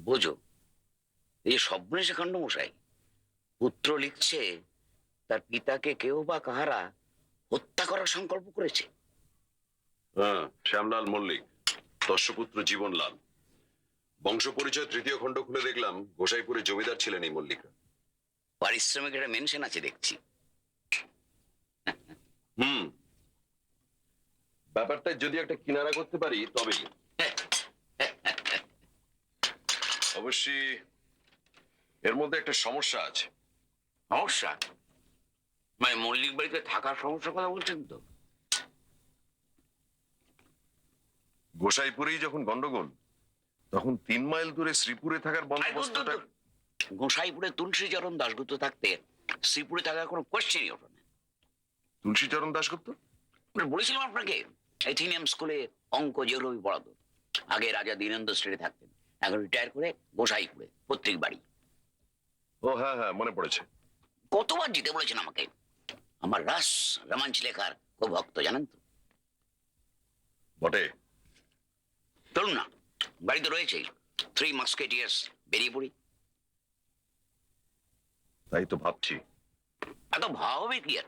বোঝো, এই সর্বনেশে কাণ্ড মশাই। পুত্র লিখছে তার পিতাকে কেউ বা কাহারা হত্যা করার সংকল্প করেছে। হ্যাঁ, শ্যামলাল মল্লিক, দস্যপুত্র জীবনলাল। বংশ পরিচয় তৃতীয় খণ্ড খুলে দেখলাম গোসাইপুরে জমিদার ছিলেন এই মল্লিকরা। পারিশ্রমিক একটা মেনশন আছে দেখছি। হুম, ব্যাপারটা যদি একটা কিনারা করতে পারি তবেই। অবশ্যই এর মধ্যে একটা সমস্যা আছে। সমস্যা মানে মল্লিক বাড়িতে থাকার সমস্যার কথা বলছেন তো? গোসাইপুরেই যখন গন্ডগোল, তখন 3 মাইল দূরে শ্রীপুরে থাকার বন্দোবস্তটা। গোসাইপুরে তুলসীচরণ দাশগুপ্ত থাকতে শ্রীপুরে থাকার কোনো কোয়েশ্চেনই ওঠে না। তুলসীচরণ দাশগুপ্ত? বলেছিলাম আপনাকে, এথিনিয়াম স্কুলে অঙ্ক জিওগ্রাফি পড়াতো। আগে রাজা দীনেন্দ্র স্ট্রিটে থাকতেন, এখন রিটায়ার করে গোসাইপুরে পৈতৃক বাড়ি। ও হ্যাঁ হ্যাঁ, মনে পড়েছে। কতবার জিতে বলেছেন আমাকে। আমার রাস রোমাঞ্চ লেখার খুব ভক্ত, জানেন তো? বটে। চলুন না, বাড়িতে রয়েছে 3 মাস্কেটিয়ার্স, বেরিয়ে পড়ি। তাই তো ভাবছি। এত ভাববে কি আর,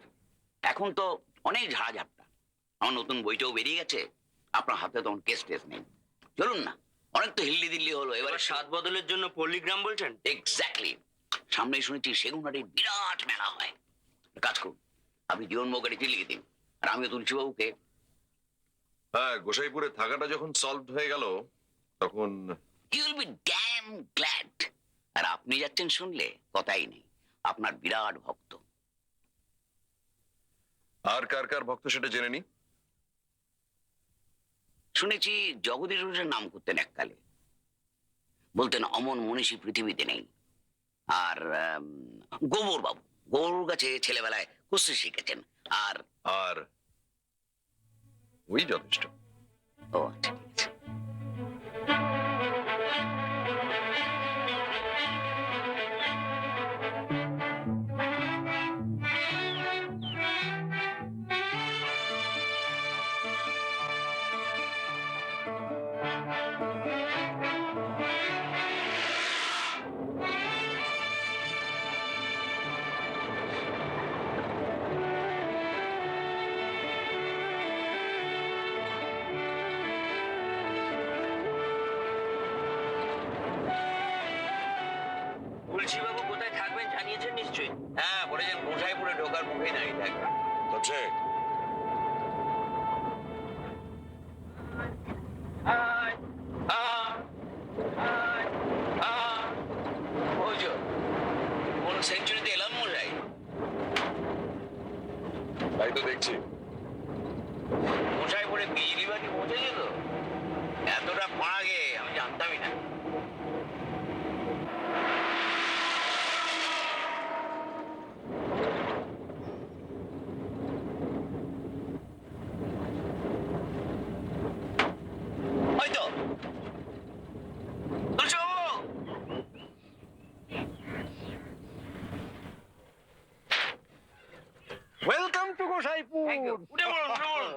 এখন তো অনেক ঝাড়াঝাপটা। আমার নতুন বইটাও বেরিয়ে গেছে, আপনার হাতে তখন কেস টেস নেই। চলুন না, অনেক তো হিল্লি দিল্লি হলো, এবারে স্বাদ বদলের জন্য পল্লীগ্রাম বলছেন? এক্স্যাক্টলি। সামনেই শুনেছি সেগুনহাটির বিরাট মেলা হয়। কাজ করুন, আপনি জীবনবাবুকে চিঠি লিখে দিন, আর আমিও তুলসীবাবুকে। হ্যাঁ, গোসাইপুরে থাকাটা যখন সলভ হয়ে গেল তখন। You will be damn glad. আর আপনি যাচ্ছেন শুনলে কথাই নেই, আপনার বিরাট ভক্ত। আর কার কার ভক্ত সেটা জেনে নি। শুনেছি জগদীশ ঘোষের নাম করতেন এককালে। বলতেন অমন মনীষী পৃথিবীতে নেই। আর গোবর বাবু, গোবর কাছে ছেলেবেলায় কুস্তি শিখেছেন। আর আর ওই যথেষ্ট। ও আচ্ছা, ঠিক আছে। তুলসী বাবু কোথায় থাকবেন জানিয়েছেন নিশ্চয়ই? হ্যাঁ, বলেছেন গোসাইপুরে ঢোকার মুখেই দাঁড়িয়ে থাকবেন। আচ্ছা, বুঝো, কোন সেঞ্চুরিতে এলাম মশাই? তাই তো দেখছি। গোসাইপুরে বিজলি বাতি পৌঁছেছে তো? এতটা পাড়া গে আমি জানতামই না। হয়তো তুলসী বাবু! Welcome to Gosaipur. Thank you. উঠে পড়ুন, উঠে পড়ুন।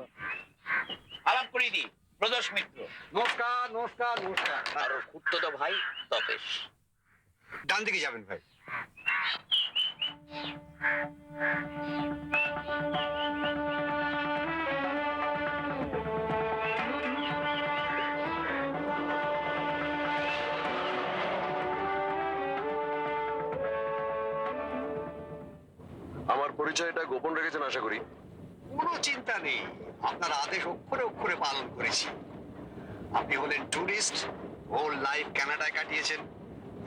আলাপ করিয়ে দিই, প্রদোষ মিত্র। নমস্কার নমস্কার নমস্কার। আর ওর খুড়তুতো ভাই তপেশ। ডান দিকে যাবেন ভাই। আমার পরিচয়টা গোপন রেখেছেন আশা করি। কোনো চিন্তা নেই, আপনার আদেশ অক্ষরে অক্ষরে পালন করেছি। আপনি হলেন ট্যুরিস্ট, হোল লাইফ কানাডায় কাটিয়েছেন,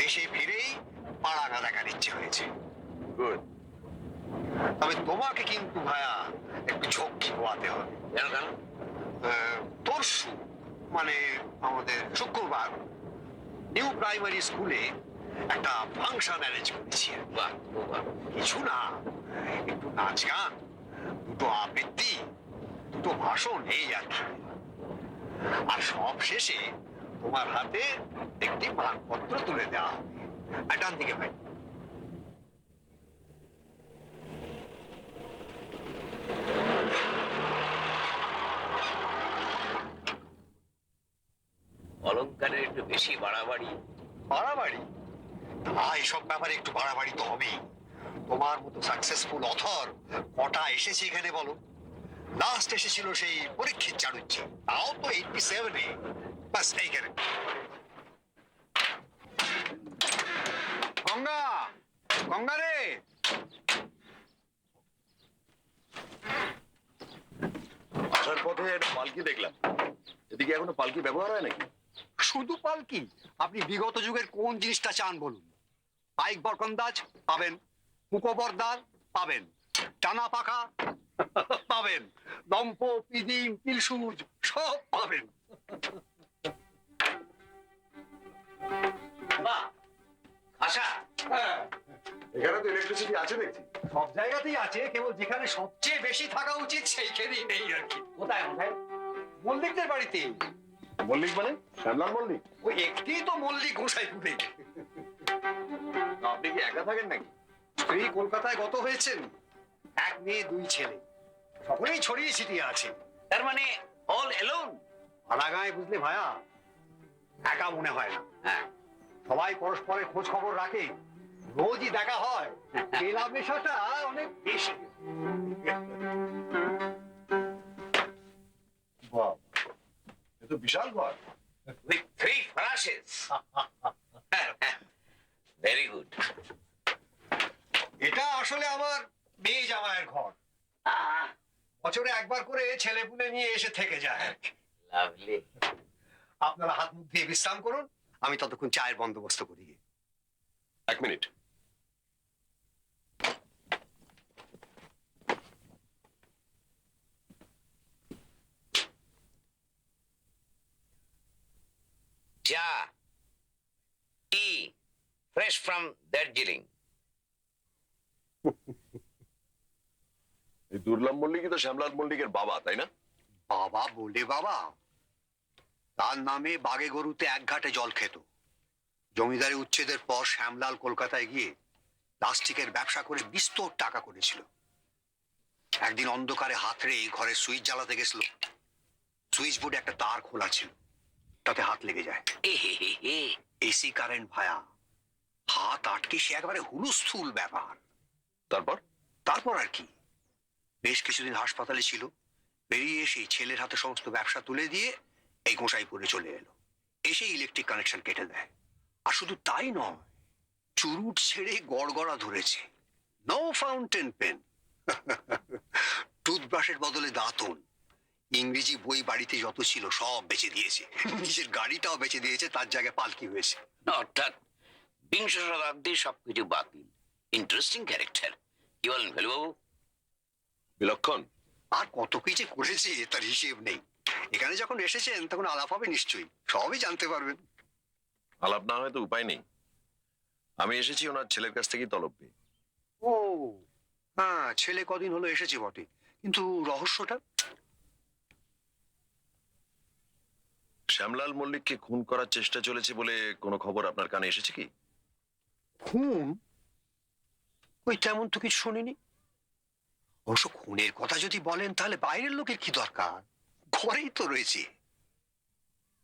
দেশে ফিরেই পাড়া গাঁদা ইচ্ছে হয়েছে। গুড। তবে তোমাকে কিন্তু ভায়া একটু ঝক্কি পোয়াতে হবে। কেন কেন? পরশু মানে আমাদের শুক্রবার নিউ প্রাইমারি স্কুলে একটা ফাংশন অ্যারেঞ্জ করেছি। বাহ, খুব ভালো। কিছু না, একটু নাচ গান, দুটো আবৃত্তি, দুটো ভাষণ, এই আর কি। আর সব শেষে তোমার হাতে একটি মানপত্র তুলে দেওয়া হবে। আর ডান দিকে ভাই। অলংকারের একটু বেশি বাড়াবাড়ি। বাড়াবাড়ি? এইসব ব্যাপারে একটু বাড়াবাড়ি তো হবেই। তোমার মতো সাকসেসফুল অথর কটা এসেছে এখানে বলো? লাস্ট এসেছিল সেই পরীক্ষিত চাণুজ্য, তাও তো 87-এ। বাস এইখানে। গঙ্গা, গঙ্গা রে। আসার পথে একটা পালকি দেখলাম, এদিকে এখনো পালকি ব্যবহার হয় নাকি? শুধু পালকি? আপনি বিগত যুগের কোন জিনিসটা চান বলুন? পাইক বরকন্দাজ পাবেন, কুকোবরদার পাবেন, টানা পাখা পাবেন, লম্ফ পিদিম পিলসুজ সব পাবেন। বাহ, আশা। এখানে তো ইলেকট্রিসিটি আছে দেখছি। সব জায়গাতেই আছে, কেবল যেখানে সবচেয়ে বেশি থাকা উচিত সেইখানেই নেই আর কি। কোথায় কোথায়? মল্লিকদের বাড়িতে। মল্লিক মানে শ্যামলাল মল্লিক? ওই একটি তো মল্লিক গোসাইপুরে। আপনি কি একা থাকেন নাকি? স্ত্রী কলকাতায় গত হয়েছেন, এক মেয়ে দুই ছেলে, সকলেই ছড়িয়ে ছিটিয়ে আছে। তার মানে অল এলোন? পাড়াগাঁয়ে বুঝলে ভায়া একা মনে হয় না। হ্যাঁ, সবাই পরস্পরের খোঁজ খবর রাখে, রোজই দেখা হয়, মেলামেশাটা অনেক বেশি। বাহ, এ তো বিশাল ঘর। with 3 flashes. Very good. এটা আসলে আমার মেয়ে জামাইয়ের ঘর। বছরে একবার করে ছেলেপুলে নিয়ে এসে থেকে যায়। Lovely. আপনারা হাত মুখ দিয়ে বিশ্রাম করুন, আমি ততক্ষণ চায়ের বন্দোবস্ত করি। এক মিনিট। চা। Fresh from Darjeeling. এই দুর্লভ মল্লিকই তো শ্যামলাল মল্লিকের বাবা, তাই না? বাবা বলে বাবা, তার নামে বাগে গরুতে এক ঘাটে জল খেত। জমিদারি উচ্ছেদের পর শ্যামলাল কলকাতায় গিয়ে প্লাস্টিকের ব্যবসা করে বিস্তর টাকা করেছিল। একদিন অন্ধকারে হাতড়ে ঘরের সুইচ জ্বালাতে গেছিল, সুইচ বোর্ডে একটা তার খোলা ছিল, তাতে হাত লেগে যায়। এ হে হে হে। এসি কারেন্ট ভায়া, হাত আটকে সে একেবারে হুলুস্থুল ব্যাপার। তারপর? তারপর আর কি, বেশ কিছুদিন হাসপাতালে ছিল। বেরিয়ে এসে ছেলের হাতে সমস্ত ব্যবসা তুলে দিয়ে এই গোসাইপুরে চলে এলো। এসে ইলেকট্রিক কানেকশন কেটে দেয়। আর শুধু তাই নয়, চুরুট ছেড়ে গড়গড়া ধরেছে। নো ফাউন্টেন পেন, টুথব্রাশের বদলে দাঁতন। ইংরেজি বই বাড়িতে যত ছিল সব বেচে দিয়েছে, নিজের গাড়িটাও বেচে দিয়েছে, তার জায়গায় পালকি হয়েছে। অর্থাৎ বিংশ শতাব্দীর সবকিছু বাতিল। Interesting character. কি বলেন ফেলুবাবু? বিলক্ষণ। আর কত কি যে করেছে তার হিসেব নেই। এখানে যখন এসেছেন তখন আলাপ হবে নিশ্চয়ই, সবই জানতে পারবেন। আলাপ না হয় তো উপায় নেই। আমি এসেছি ওনার ছেলের কাছ থেকেই তলব পেয়ে। ও হ্যাঁ, ছেলে কদিন হলো এসেছে বটে, কিন্তু রহস্যটা? শ্যামলাল মল্লিককে খুন করার চেষ্টা চলেছে বলে কোনো খবর আপনার কানে এসেছে কি? খুন? ওই তেমন তো কিছু শুনিনি। অবশ্য খুনের কথা যদি বলেন তাহলে বাইরের লোকের কি দরকার, ঘরেই তো রয়েছে।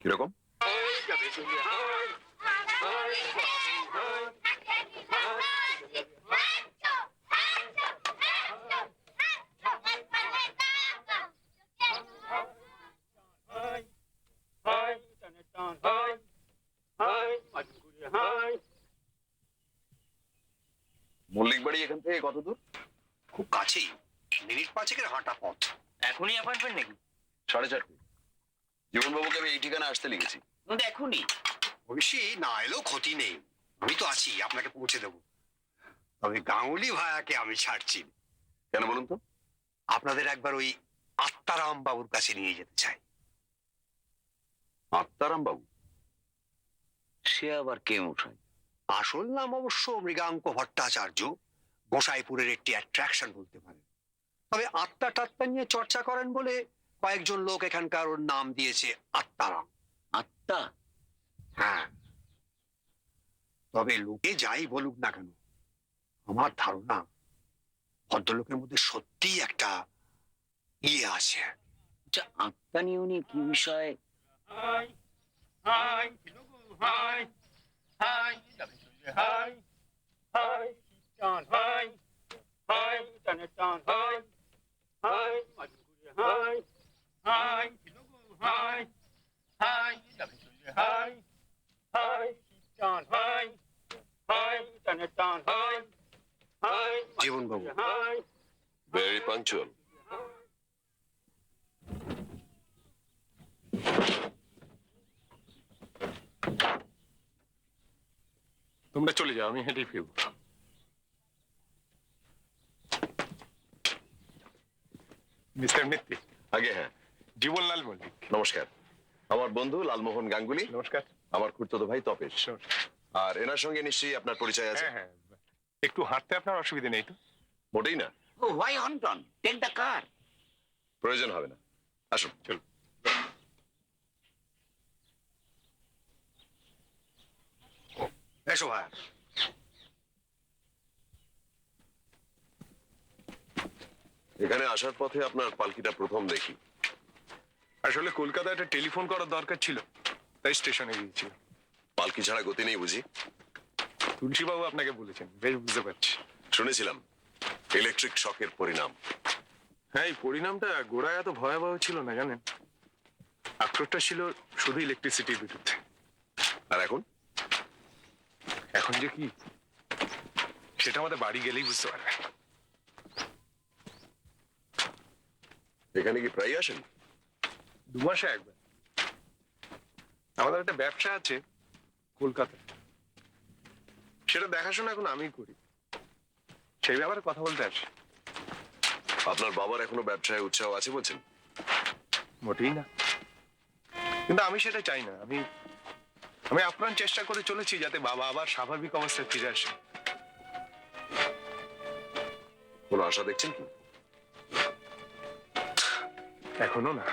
কিরকম? মল্লিক বাড়ি এখান থেকে কত দূর? খুব কাছেই, মিনিট পাঁচেকের হাঁটা পথ। এখনই অ্যাপয়েন্টমেন্ট নাকি? 4:30। জীবনবাবুকে আমি এই ঠিকানা আসতে লিখেছি। কিন্তু এখনই? অবশ্যই না এলেও ক্ষতি নেই, আমি তো আছি, আপনাকে পৌঁছে দেবো। তবে গাঙ্গুলি ভায়াকে আমি ছাড়ছি না। কেন বলুন তো? আপনাদের একবার ওই আত্মারাম বাবুর কাছে নিয়ে যেতে চাই। আত্মারাম বাবু? সে আবার কে মশাই? আসল নাম অবশ্য মৃগাঙ্ক ভট্টাচার্য, গোসাইপুরের একটি অ্যাট্রাকশন বলতে পারেন। তবে আত্মা টাত্মা নিয়ে চর্চা করেন বলে কয়েকজন লোক এখানকার ওর নাম দিয়েছে আত্মারাম। আত্মা? হ্যাঁ, তবে লোকে যাই বলুক না কেন, আমার ধারণা ভদ্রলোকের মধ্যে সত্যিই একটা ইয়ে আছে। আচ্ছা, আত্মা নিয়ে উনি কি বিষয়? জীবনবাবু, ভেরি পাংচুয়াল। তোমরা চলে যাও, আমি হেঁটেই ফিরব। মিস্টার মিত্তি, আগে হ্যাঁ, জীবনলাল মল্লিক। নমস্কার। আমার বন্ধু লালমোহন গাঙ্গুলি, নমস্কার। আমার খুড়তুতো ভাই তপেশ। নমস্কার। আর এনার সঙ্গে নিশ্চয়ই আপনার পরিচয় আছে? হ্যাঁ হ্যাঁ, একটু হাঁটতে আপনার অসুবিধা নেই তো? মোটেই না, ও হোয়াই হন্টন, টেক দ্য কার। প্রয়োজন হবে না, আসুন। চলো। এসো ভাই। এখানে আসার পথে আপনার পালকিটা প্রথম দেখি। আসলে কলকাতায় একটা টেলিফোন করার দরকার ছিল, তাই স্টেশনে গিয়েছিল। পালকি ছাড়া গতি নেই বুঝি? তুলসীবাবু আপনাকে বলেছেন, বেশ বুঝতে পারছি। শুনেছিলাম ইলেকট্রিক শকের পরিণাম। হ্যাঁ, এই পরিণামটা গোড়ায় এত ভয়াবহ ছিল না জানেন। আক্রোশটা ছিল শুধু ইলেকট্রিসিটির বিরুদ্ধে। আর এখন? এখন যে কি, সেটা আমাদের বাড়ি গেলেই বুঝতে পারবে। এখানে কি প্রায় আসেন? 2 মাসে একবার। আমাদের একটা ব্যবসা আছে কলকাতায়, সেটা দেখাশোনা এখন আমি করি। সেই ব্যাপারে কথা বলতে আসি। আপনার বাবার এখনো ব্যবসায় উৎসাহ আছে বলছেন? মোটেই না, কিন্তু আমি সেটা চাই না। আমি আমি আপ্রাণ চেষ্টা করে চলেছি যাতে বাবা আবার স্বাভাবিক অবস্থায় ফিরে আসে। কোনো আশা দেখছেন কি? এখনো না।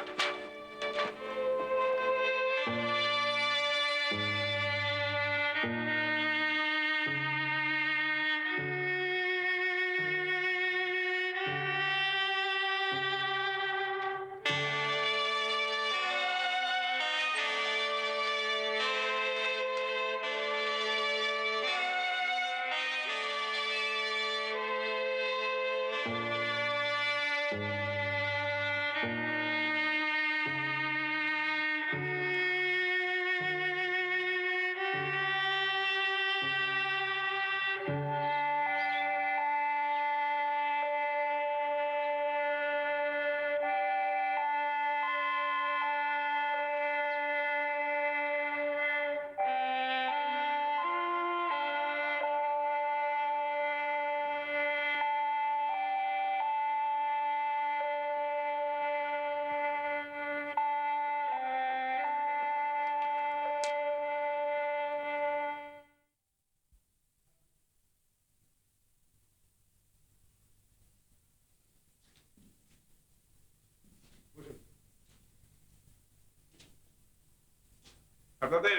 আপনাদের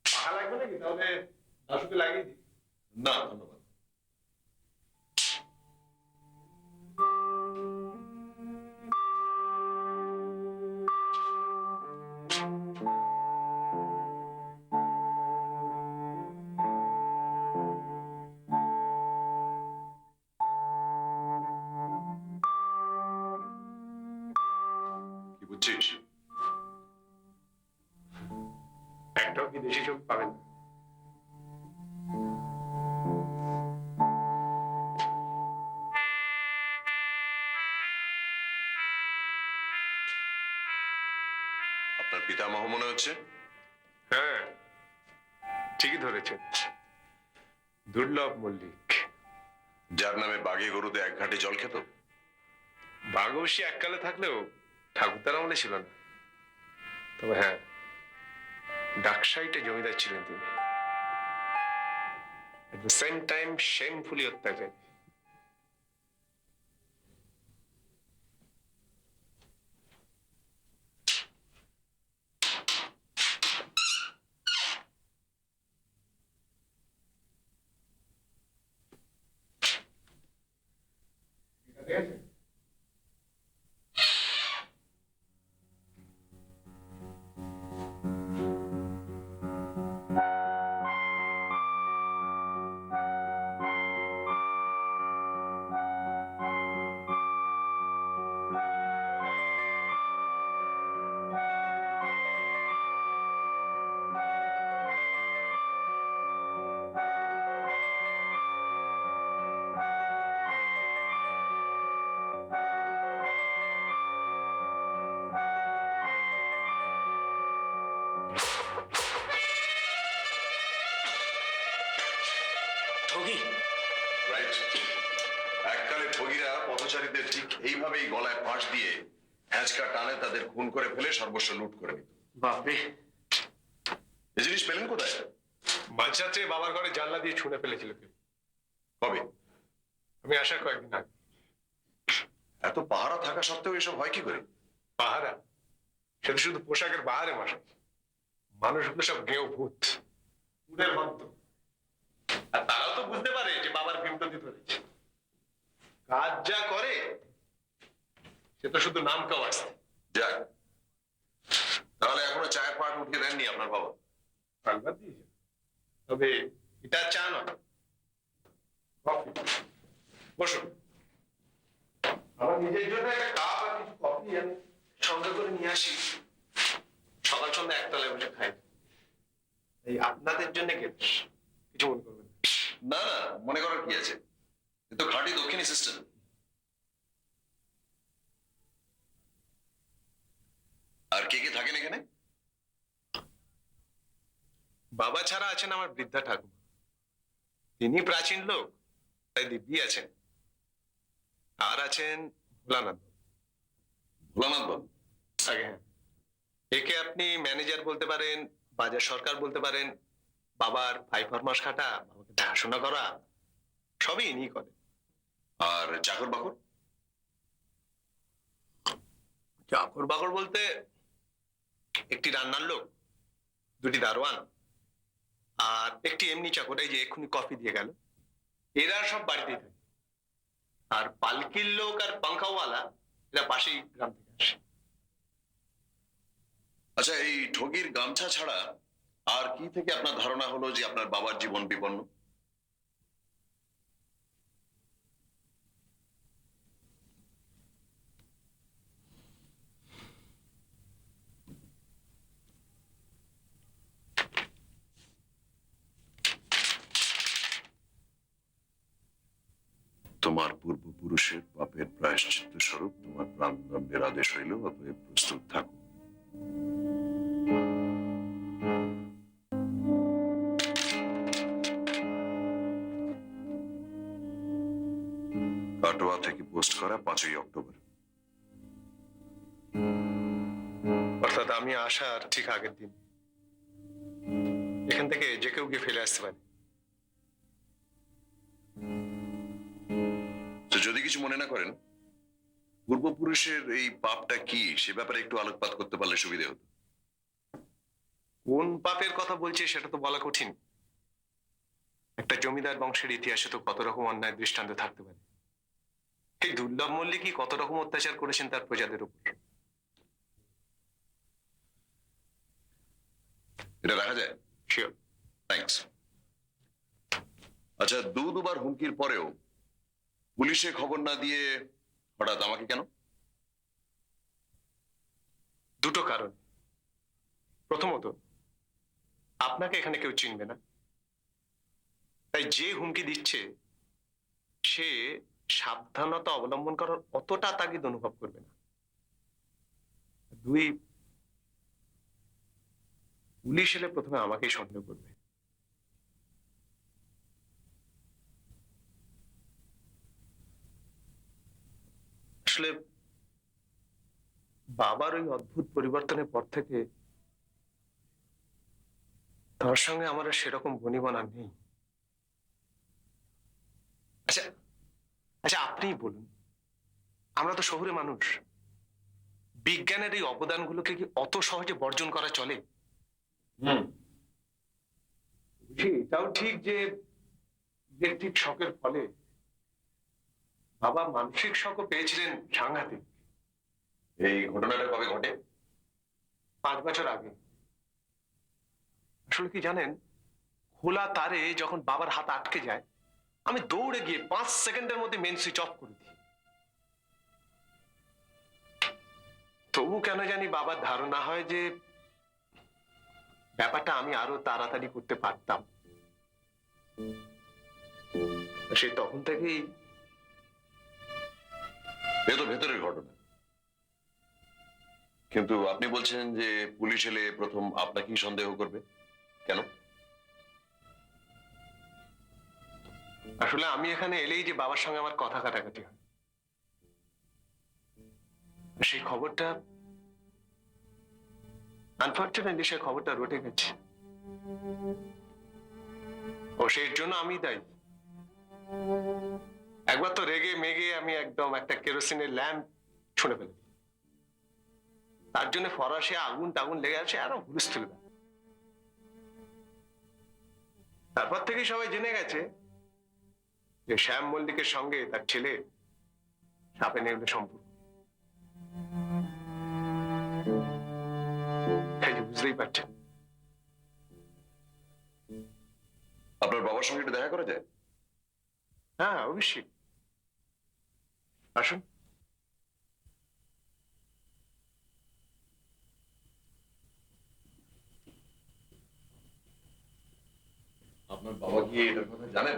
পাহা লাগবে নাকি? তাহলে দাশুকে লাগিয়ে দিই। না ধন্যবাদ। কি বুঝছিস? একটাও বিদেশি চোখ পাবেন না। আপনার পিতামহ মনে হচ্ছে। হ্যাঁ, ঠিকই ধরেছেন। দুর্লভ মল্লিক। যার নামে বাঘে গরুতে এক ঘাটে জল খেত। বাঘ অবশ্যই এককালে থাকলেও ঠাকুরদার আমলে ছিল না। তবে হ্যাঁ, ডাকসাইটে জমিদার ছিলেন তিনি। এট দ্য সেম টাইম শেমফুলি অত্যাচারী। ঠিক আছে? ঠগি রাইট। এককালে ঠগীরা পথচারীদের ঠিক এইভাবেই গলায় ফাঁস দিয়ে হ্যাঁচকা টানে তাদের খুন করে ফেলে সর্বস্ব লুট করে নিত। বাপরে, এই জিনিস পেলেন কোথায়? মাঝরাত্রে বাবার ঘরে জানলা দিয়ে ছুঁড়ে ফেলেছিল কেউ। কবে? আমি আসার কয়েকদিন আগে। এত পাহারা থাকা সত্ত্বেও এসব হয় কি করে? পাহারা? সেটা শুধু পোশাকের বাহারে মাসে। মানুষগুলো সব গেঁয়ো ভূত, উটের ভক্ত। আর তারাও তো বুঝতে পারে যে বাবার ভীমততি ধরেছে। কাজ যা করে সে তো শুধু নাম কেউ আসছে। যাক, তাহলে এখনো চায়ের পাট উঠিয়ে দেননি আপনার বাবা? কালবার দিয়েছে, তবে এটা চা নয়, কফি। বসুন। আমার নিজের জন্য একটা কাপ আর কিছু কফি আমি সঙ্গে করে নিয়ে আসি। সকাল সন্ধ্যা একতলায় বসে খাই। এই আপনাদের জন্য কিছু মনে করবেন না। না না, মনে করার কি আছে? এ তো খাঁটি দক্ষিণী সিস্টেম। আর কে কে থাকেন এখানে? বাবা ছাড়া আছেন আমার বৃদ্ধা ঠাকুমা। তিনি প্রাচীন লোক, তাই দিব্যি আছেন। আর আছেন ভোলানাথ। ভোলানাথ বাবু। আগে হ্যাঁ, একে আপনি ম্যানেজার বলতে পারেন বাজার সরকার বলতে পারেন, বাবার ভাই ফরমাস খাটা, বাবাকে দেখাশোনা করা, সবই ইনি করে। আর চাকর বাকর? চাকর বাকর বলতে একটি রান্নার লোক, দুটি দারোয়ান, আর একটি এমনি চাকর, এই যে এক্ষুনি কফি দিয়ে গেল, এরা সব বাড়িতেই থাকে। আর পালকির লোক আর পাঙ্খাওয়ালা এরা পাশেই গ্রাম থেকে আসে। আচ্ছা, এই ঠগির গামছা ছাড়া আর কি থেকে আপনার ধারণা হলো যে আপনার বাবার জীবন বিপন্ন? তোমার পূর্বপুরুষের পাপের প্রায়শ্চিত্ত স্বরূপ তোমার প্রাণদণ্ডের আদেশ হইল, অতএব প্রস্তুত থাকো। কাটোয়া থেকে পোস্ট করা 5ই অক্টোবর। অর্থাৎ আমি আসার ঠিক আগের দিন এখান থেকে যে কেউ গিয়ে ফেলে আসতে পারে। তো যদি কিছু মনে না করেন, পূর্বপুরুষের এই পাপটা কি সে ব্যাপারে একটু আলোকপাত করতে পারলে সুবিধা হতো। কোন পাপের কথা বলছে সেটা তো বলা কঠিন। একটা জমিদার বংশের ইতিহাসে তো কত রকম অন্যায় দৃষ্টান্ত থাকতে পারে। এই দুর্লভ মল্লিকই কত রকম অত্যাচার করেছেন তার প্রজাদের উপর। এটা রাখা যায়? শিওর। থ্যাঙ্কস। আচ্ছা, দুবার হুমকির পরেও পুলিশে খবর না দিয়ে হঠাৎ আমাকে কেন? দুটো কারণ। প্রথমত, আপনাকে এখানে কেউ চিনবে না, তাই যে হুমকি দিচ্ছে সে সাবধানতা অবলম্বন করার অতটা তাগিদ অনুভব করবে না। দুই, পুলিশ এলে প্রথমে আমাকেই সন্দেহ করবে। আসলে বাবার ওই অদ্ভুত পরিবর্তনের পর থেকে তার সঙ্গে আমার আর সেরকম বনিবনা নেই। আচ্ছা আচ্ছা, আপনিই বলুন, আমরা তো শহুরে মানুষ, বিজ্ঞানের এই অবদানগুলোকে কি অত সহজে বর্জন করা চলে? এটাও ঠিক যে ইলেকট্রিক শকের ফলে বাবা মানসিক শকও পেয়েছিলেন সাংঘাতিক। এই ঘটনাটা কবে ঘটে? 5 বছর আগে। আসলে কি জানেন, খোলা তারে যখন বাবার হাত আটকে যায়, আমি দৌড়ে গিয়ে 5 সেকেন্ডের মধ্যে মেন সুইচ অফ করে দিই। তবু কেন জানি বাবার ধারণা হয় যে ব্যাপারটা আমি আরো তাড়াতাড়ি করতে পারতাম। সে তখন থেকেই। এ তো ভেতরের ঘটনা, কিন্তু আপনি বলছেন যে পুলিশ এলে প্রথম আপনাকেই সন্দেহ করবে, কেন? আসলে আমি এখানে এলেই যে বাবার সঙ্গে আমার কথা কাটাকাটি হয়, সেই খবরটা আনফর্চুনেটলি সে খবরটা রটে গেছে। ও সেই জন্য আমি দায়ী। একবার তো রেগে মেগে আমি একদম একটা কেরোসিনের ল্যাম্প ছুঁড়ে ফেলে দিই। তার জন্য ফরাসে আগুন টাগুন লেগে আছে, আরো হুলস্থুল। তারপর থেকেই সবাই জেনে গেছে যে শ্যাম মল্লিকের সঙ্গে তার ছেলে সাপে নেউলে সম্পর্ক। বুঝতেই পারছেন। আপনার বাবার সঙ্গে একটু দেখা করা যায়? হ্যাঁ, অবশ্যই, আসুন। আপনার বাবা কি এটার কথা জানেন?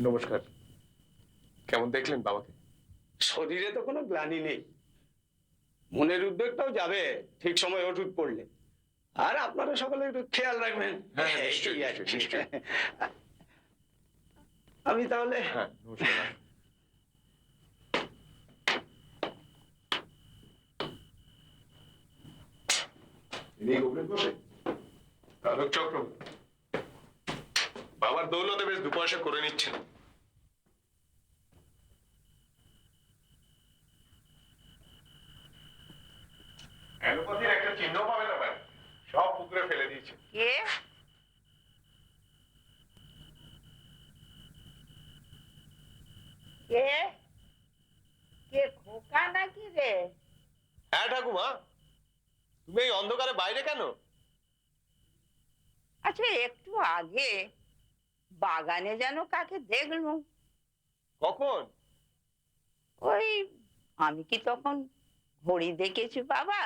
নমস্কার। কেমন দেখলেন বাবাকে? শরীরে তো কোনো গ্লানি নেই, মনের উদ্বেগটাও যাবে ঠিক সময় ওষুধ পড়লে। আর আপনারা সকলে একটু খেয়াল রাখবেন। হ্যাঁ, নিশ্চয়ই, এই আর কি। নিশ্চয়ই। আমি তাহলে হ্যাঁ, নমস্কার। ইনি গোবিন্দ গোসাই, তারক চক্রবর্তী। বাবার দৌলতে বেশ 2 পয়সা করে নিচ্ছেন। অ্যালোপ্যাথির একটা চিহ্ন পাবে না ভাই, সব পুকুরে ফেলে দিয়েছে। কে কে কে খোকা নাকি রে? হ্যাঁ ঠাকুমা, তুমি এই অন্ধকারে বাইরে কেন? আচ্ছা, একটু আগে বাগানে যেন কাকে দেখলুম। কখন? ওই, আমি কি তখন ঘড়ি দেখেছি বাবা?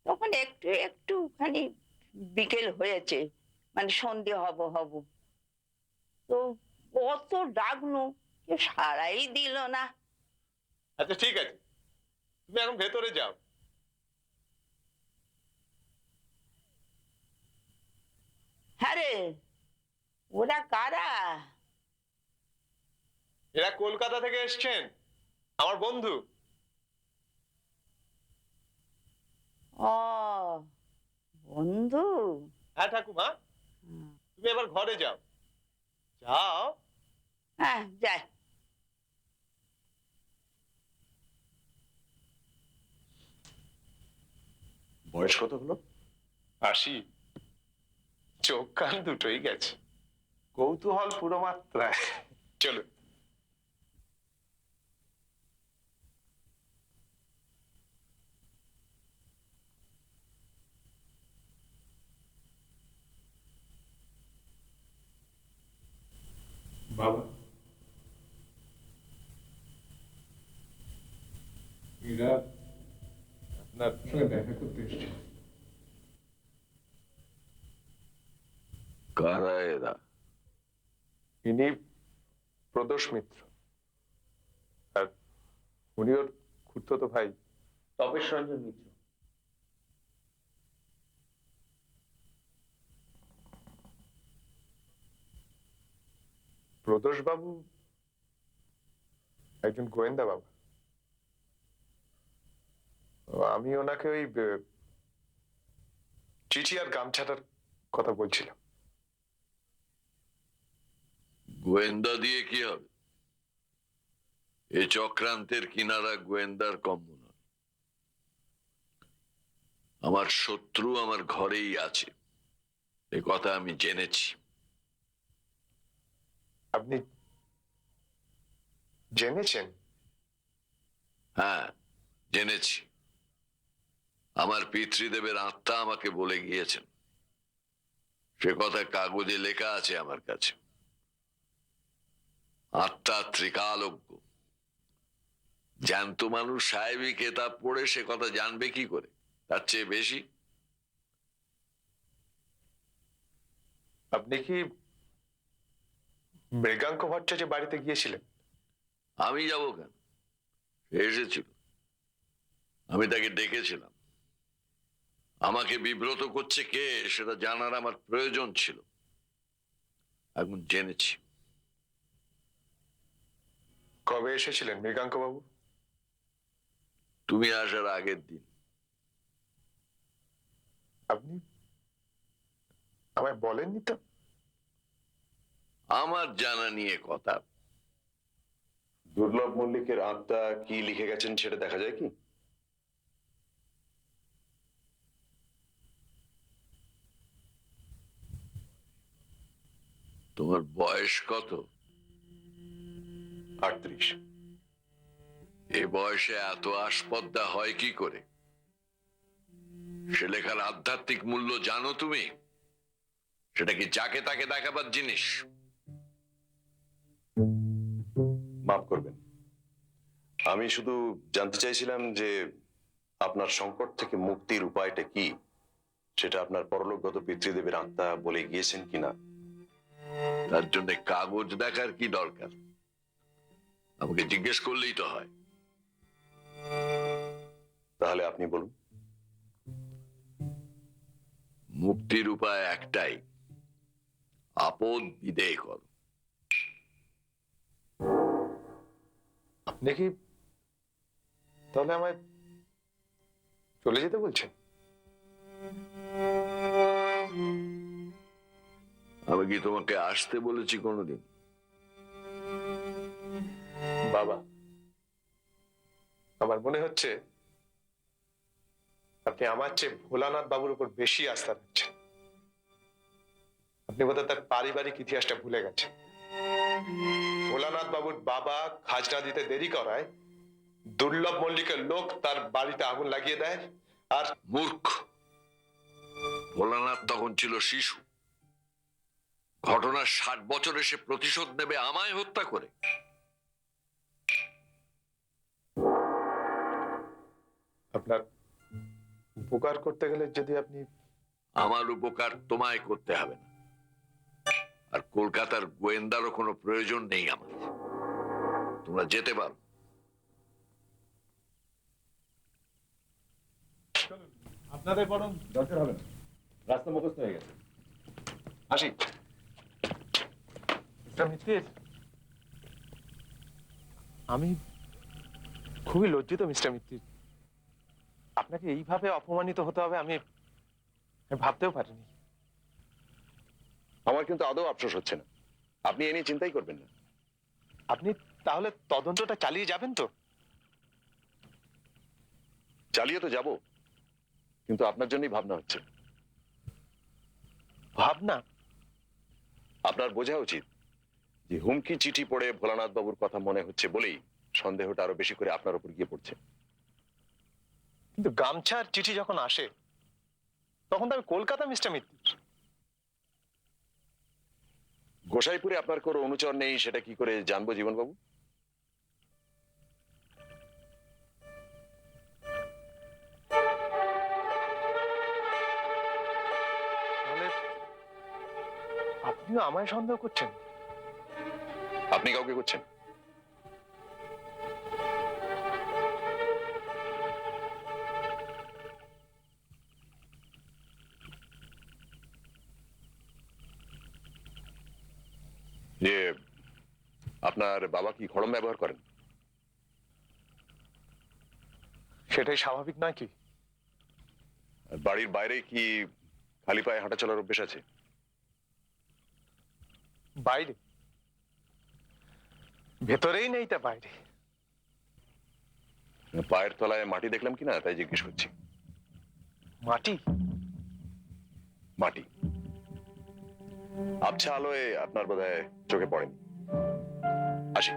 তখন একটু একটুখানি বিকেল হয়েছে, মানে সন্ধে হব হব। তো কত ডাকনু, কেউ সাড়াই দিল না। আচ্ছা ঠিক আছে, তুমি এখন ভেতরে যাও। হ্যাঁ রে, ওরা কারা? এরা কলকাতা থেকে এসছেন, আমার বন্ধু। ও, বন্ধু। হ্যাঁ ঠাকুমা, তুমি এবার ঘরে যাও। যাও। হ্যাঁ, যাই। বয়স কত হলো? 80। চোখ কান দুটোই গেছে, কৌতূহল পুরো মাত্রায়। চলো। বাবা, এরা আপনার সঙ্গে দেখা করতে এসছে। কারা এরা? ইনি প্রদোষ মিত্র, আর উনি ওর খুড়তো ভাই তপেশ রঞ্জন মিত্র। প্রদোষ বাবু একজন গোয়েন্দা বাবা। আমি ওনাকে ওই চিঠি আর গামছাটার কথা বলছিলাম। গোয়েন্দা দিয়ে কি হবে? এ চক্রান্তের কিনারা গোয়েন্দার কম নয়। আমার শত্রু আমার ঘরেই আছে, এ কথা আমি জেনেছি। আপনি জেনেছেন? হ্যাঁ, জেনেছি। আমার পিতৃদেবের আত্মা আমাকে বলে গিয়েছেন, সে কথা কাগজে লেখা আছে আমার কাছে। আত্মা ত্রিকালজ্ঞ, জ্যান্ত মানুষ সাহেবী কেতাব পড়ে সে কথা জানবে কি করে? তার চেয়ে বেশি। আপনি কি মৃগাঙ্ক ভট্টাচার্য বাড়িতে গিয়েছিলেন? আমি যাব কেন? সে এসেছিল, আমি তাকে ডেকেছিলাম। আমাকে বিব্রত করছে কে সেটা জানার আমার প্রয়োজন ছিল, এখন জেনেছি। কবে এসেছিলেন মৃগাঙ্ক বাবু? তুমি আসার আগের দিন। আপনি আমায় বলেননি তো? আমার জানা নিয়ে কথা। দুর্লভ মল্লিকের আত্মা কি লিখে গেছেন সেটা দেখা যায় কি? তোমার বয়স কত? 38। এ বয়সে এত আসপদ্দা হয় কি করে? সে লেখার আধ্যাত্মিক মূল্য জানো তুমি? সেটা কি যাকে তাকে দেখাবার জিনিস? মাফ করবেন, আমি শুধু জানতে চাইছিলাম যে আপনার সংকট থেকে মুক্তির উপায়টা কি, সেটা আপনার পরলোকগত পিতৃদেবের আত্মা বলে গিয়েছেন কিনা। তার জন্য কাগজ দেখার কি দরকার? আমাকে জিজ্ঞেস করলেই তো হয়। তাহলে আপনি বলুন। মুক্তির উপায় একটাই, আপদ বিদেয় কর। আপনি কি তাহলে আমায় চলে যেতে বলছেন? আমি কি তোমাকে আসতে বলেছি কোনোদিন? বাবা, আমার মনে হচ্ছে আপনি আমার চেয়ে ভোলানাথ বাবুর উপর বেশি আস্থা রাখছেন। আপনি বোধহয় তার পারিবারিক ইতিহাসটা ভুলে গেছেন। ভোলানাথ বাবুর বাবা খাজনা দিতে দেরি করায় দুর্লভ মল্লিকের লোক তার বাড়িতে আগুন লাগিয়ে দেয়, আর মূর্খ। ভোলানাথ তখন ছিল শিশু। ঘটনার 60 বছরে সে প্রতিশোধ নেবে আমায় হত্যা করে। আপনার উপকার করতে গেলে যদি আপনি আমার উপকার তোমায় করতে হবে না, আর কলকাতার গোয়েন্দারও কোনো প্রয়োজন নেই আমার। তোমরা যেতে পারো। আপনাদের বরং দরকার হবে না, রাস্তা মুখস্থ হয়ে গেছে। আসি। মিত্তির, আমি খুবই লজ্জিত মিস্টার মিত্তির। আপনাকে এইভাবে অপমানিত হতে হবে আমি ভাবতেও পারিনি। আমার কিন্তু আদৌ আফসোস হচ্ছে না। আপনি এ নিয়ে চিন্তাই করবেন না। আপনি তাহলে তদন্তটা চালিয়ে যাবেন তো? চালিয়ে তো যাব, কিন্তু আপনার জন্যই ভাবনা হচ্ছে। ভাবনা? আপনার বোঝা উচিত যে হুমকি চিঠি পড়ে ভোলানাথ বাবুর কথা মনে হচ্ছে বলেই সন্দেহটা আরো বেশি করে আপনার উপর গিয়ে পড়ছে। কিন্তু গামছার চিঠি যখন আসে তখন তো আমি কলকাতা মিস্টার মিত্তির। গোসাইপুরে আপনার কোনো অনুচর নেই সেটা কি করে জানবো জীবনবাবু? তাহলে আপনিও আমায় সন্দেহ করছেন? আপনি কাউকে করছেন? যে আপনার বাবা কি খড়ম ব্যবহার করেন? সেটাই স্বাভাবিক নয় কি? আর বাড়ির বাইরে কি খালি পায়ে হাঁটা চলার অভ্যেস আছে? বাইরে? ভেতরেই নেই, তা বাইরে? পায়ের তলায় মাটি দেখলাম কিনা তাই জিজ্ঞেস করছি। মাটি? মাটি আবছা আলোয় আপনার বোধহয় চোখে পড়েনি। আসি।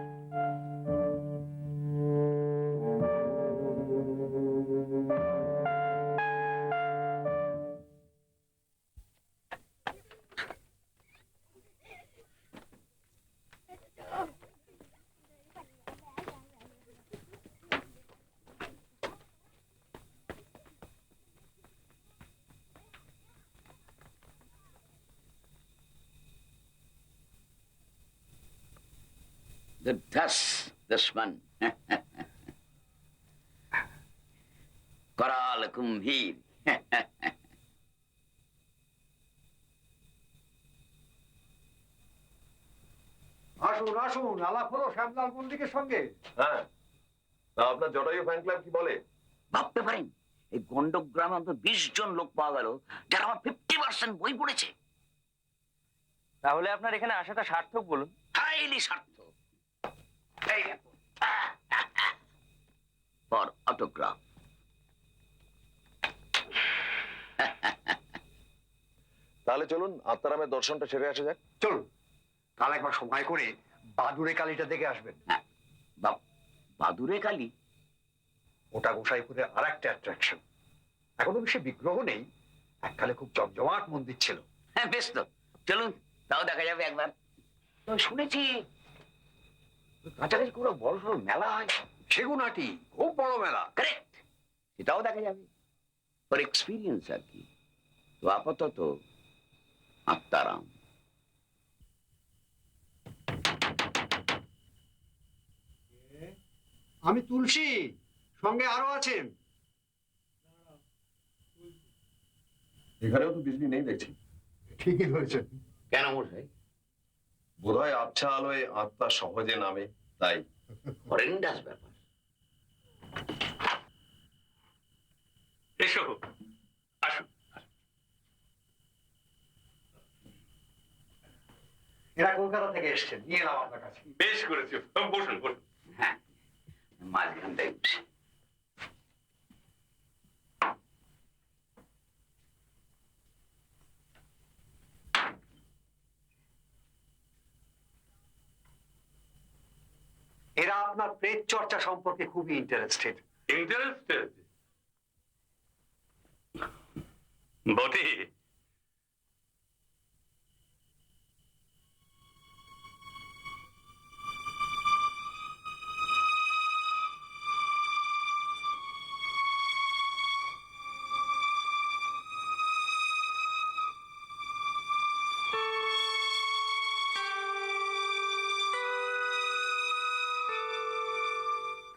दुश्मन कराल कुम्भीर। আসুন আসুন, আলাপ হলো শ্যামলাল মল্লিকের সঙ্গে। হ্যাঁ, আপনার জটায়ু ফ্যান ক্লাব কি বলে? ভাবতে পারেন এই গন্ডক গ্রামে অন্তত 20 জন লোক পাওয়া গেল যারা আমার 50% বই পড়েছে। তাহলে আপনার এখানে আসাটা সার্থক বলুন। হাইলি সার্থক। এই দেখো, ফর অটোগ্রাফ। তাহলে চলুন আত্মারামের দর্শনটা সেরে আসা যাক। চলুন, কাল একবার সময় করে বাদুড়ে কালীটা দেখে আসবেন। বাদুরে কালী? ওটা গোসাইপুরের আর একটা অ্যাট্রাকশন। এখনো বেশি বিগ্রহ নেই, এককালে খুব জমজমাট মন্দির ছিল। হ্যাঁ বেশ তো, চলুন তাও দেখা যাবে একবার। তো শুনেছি কাছাকাছি কোনো বড় সড়ো মেলা হয়। সেগুনাটি খুব বড় মেলা। কারেক্ট, সেটাও দেখা যাবে ফর এক্সপিরিয়েন্স আর কি। তো আপাতত আত্মারাম। আমি তুলসী, সঙ্গে আরো আছেন। এখানেও তো বিজলি নেই দেখছি। ঠিকই ধরেছেন। কেন মশাই? বোধহয় আবছা আলোয় আত্মা সহজে নামে, তাই। হরেন্ডাস ব্যাপার। এসো, আসুন। এরা কলকাতা থেকে এসছেন, নিয়ে এলাম আপনার কাছে। বেশ করেছো, বসুন বসুন। হ্যাঁ, মাঝখানটায় বসে। এরা আপনার প্রেত চর্চা সম্পর্কে খুবই ইন্টারেস্টেড। ইন্টারেস্টেড বটে।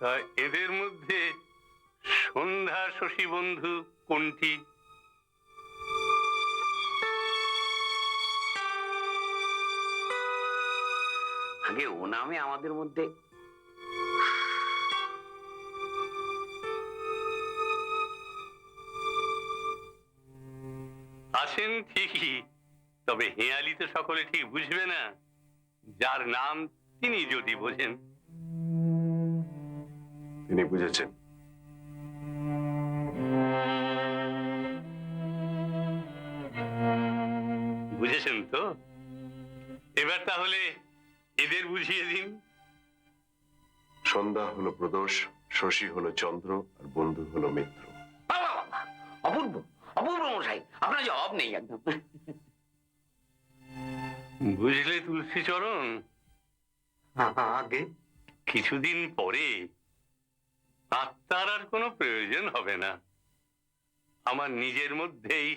তা এদের মধ্যে সন্ধ্যা শশী বন্ধু কোনটি? আগে ও নামে আমাদের মধ্যে আছেন ঠিকই, তবে হেয়ালি তো সকলে ঠিক বুঝবে না। যার নাম তিনি যদি বোঝেন। তিনি বুঝেছেন। বুঝেছেন তো? এবার তাহলে এদের বুঝিয়ে দিন। সন্ধ্যা হলো প্রদোষ, শশী হলো চন্দ্র, আর বন্ধু হলো মিত্র। বাবা, বাবা, অপূর্ব অপূর্ব মশাই, আপনার জবাব নেই একদম। বুঝলে তুলসী চরণ, আগে কিছুদিন পরে আত্মার আর কোনো প্রয়োজন হবে না। আমার নিজের মধ্যেই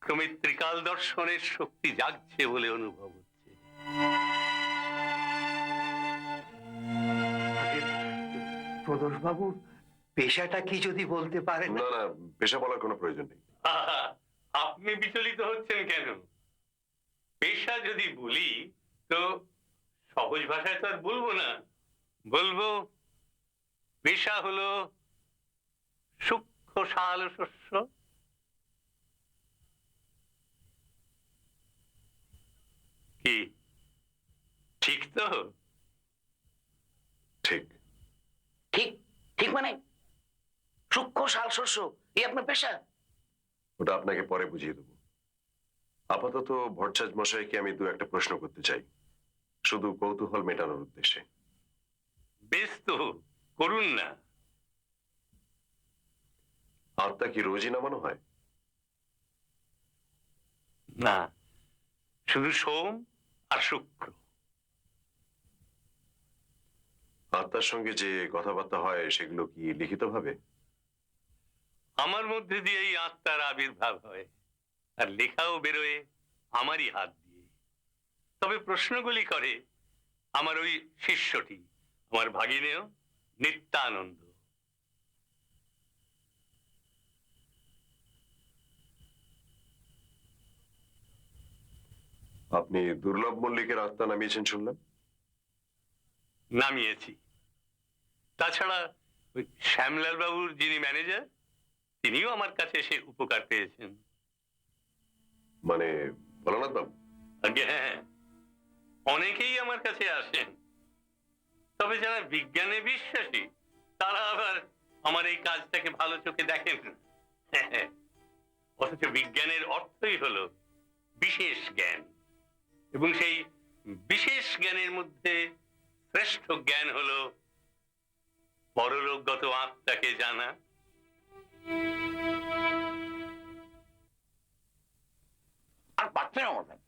ক্রমে ত্রিকাল দর্শনের শক্তি জাগছে বলে অনুভব হচ্ছে। প্রদোষ বাবুর পেশাটা কি যদি বলতে পারেন? না না, পেশা বলার কোনো প্রয়োজন নেই। আহা, আপনি বিচলিত হচ্ছেন কেন? পেশা যদি বলি তো সহজ ভাষায় তো আর বলবো না। বলবো পেশা হলো সূক্ষ্ম শাল শস্য। কি ঠিক তো? ঠিক। ঠিক ঠিক মানে সূক্ষ্ম শাল শস্য, এই আপনার পেশা? ওটা আপনাকে পরে বুঝিয়ে দেবো। আপাতত ভট্টাচার্য মশাইকে আমি দু একটা প্রশ্ন করতে চাই, শুধু কৌতূহল মেটানোর উদ্দেশ্যে। বেশ তো, করুন না। আত্মা কি রোজই নামানো হয়? না, শুধু সোম আর শুক্র। আত্মার সঙ্গে যে কথাবার্তা হয় সেগুলো কি লিখিত ভাবে? আমার মধ্যে দিয়েই আত্মার আবির্ভাব হয়, আর লেখাও বেরোয় আমারই হাত দিয়ে। তবে প্রশ্নগুলি করে আমার ওই শিষ্যটি, আমার ভাগিনেও নিত্যানন্দ। আপনি দুর্লভ মল্লিকের আত্মা নামিয়েছেন শুনলাম। নামিয়েছি। তাছাড়া ওই শ্যামলাল বাবুর যিনি ম্যানেজার, তিনিও আমার কাছে এসে উপকার পেয়েছেন। মানে ভোলানাথ বাবু? আগে হ্যাঁ, অনেকেই আমার কাছে আসেন। তবে যারা বিজ্ঞানে বিশ্বাসী তারা আবার আমার এই কাজটাকে ভালো চোখে দেখেন না। অথচ বিজ্ঞানের অর্থই হলো বিশেষ জ্ঞান, এবং সেই বিশেষ জ্ঞানের মধ্যে শ্রেষ্ঠ জ্ঞান হলো পরলোকগত আত্মাকে জানা। আর পাচ্ছে না মশাই,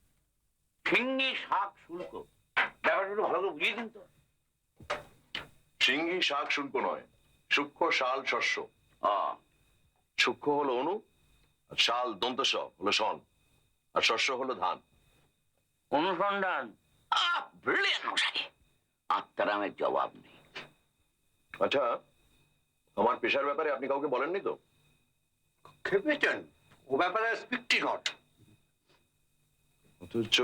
সিঙ্গি শাক শুল্ক ব্যাপারটা একটু ভালো করে বুঝিয়ে দিন তো। সিঙ্গি শাক শুল্ক নয়, সূক্ষ্ম শাল শস্য। আহ, সূক্ষ্ম হলো অনু, আর শাল দন্ত স হলো শন, আর শস্য হলো ধান। অনুসন্ধান, ব্রিলিয়ান্ট মশাই, আত্মারামের জবাব নেই। আচ্ছা, আমার পেশার ব্যাপারে আপনি কাউকে বলেননি তো? খেপেছেন, ও ব্যাপারে স্পিকটি নট। অথচ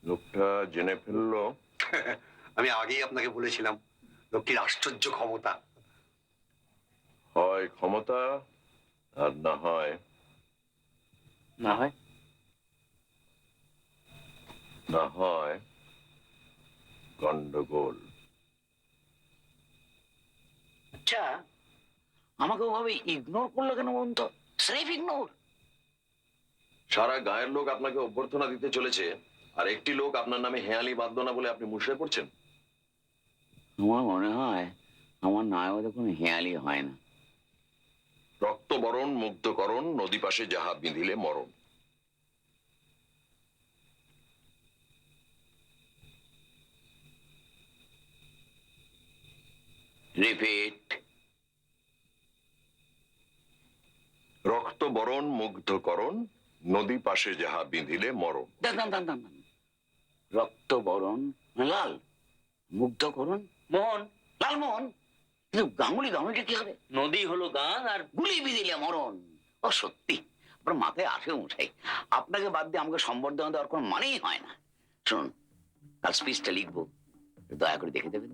লোকটা জেনে ফেললো। আমি আগেই আপনাকে বলেছিলাম লোকটির আশ্চর্য ক্ষমতা। হয় ক্ষমতা, আর না হয় না হয় না হয় গন্ডগোল। আচ্ছা, আমাকে ওভাবে ইগনোর করলো কেন বলুন তো? স্রেফ ইগনোর। সারা গায়ের লোক আপনাকে অভ্যর্থনা দিতে চলেছে, আর একটি লোক আপনার নামে হেয়ালি বাঁধলো না বলে আপনি মুষড়ে পড়ছেন। আমার মনে হয় আমার নামে বোধহয় কোনো হেয়ালি হয় না। রক্তবরণ মুগ্ধকরণ নদী পাশে যাহা বিঁধিলে মরণ। রিপিট। রক্তবরণ মুগ্ধকরণ নদী পাশে যাহা বিঁধিলে মরণ। দান দান দান দান দান। রক্তবরণ লাল, মুগ্ধকরণ মোহন, লালমোহন। কিন্তু গাঙ্গুলিটা কি হবে? নদী হলো গান আর গুলি বিদিলে মরণ। ও সত্যি আপনার মাথায় আসে মশাই। আপনাকে বাদ দিয়ে আমাকে সম্বর্ধনা দেওয়ার কোনো মানেই হয় না। শুনুন, কাল স্পিচটা লিখবো, দয়া করে দেখে দেবেন।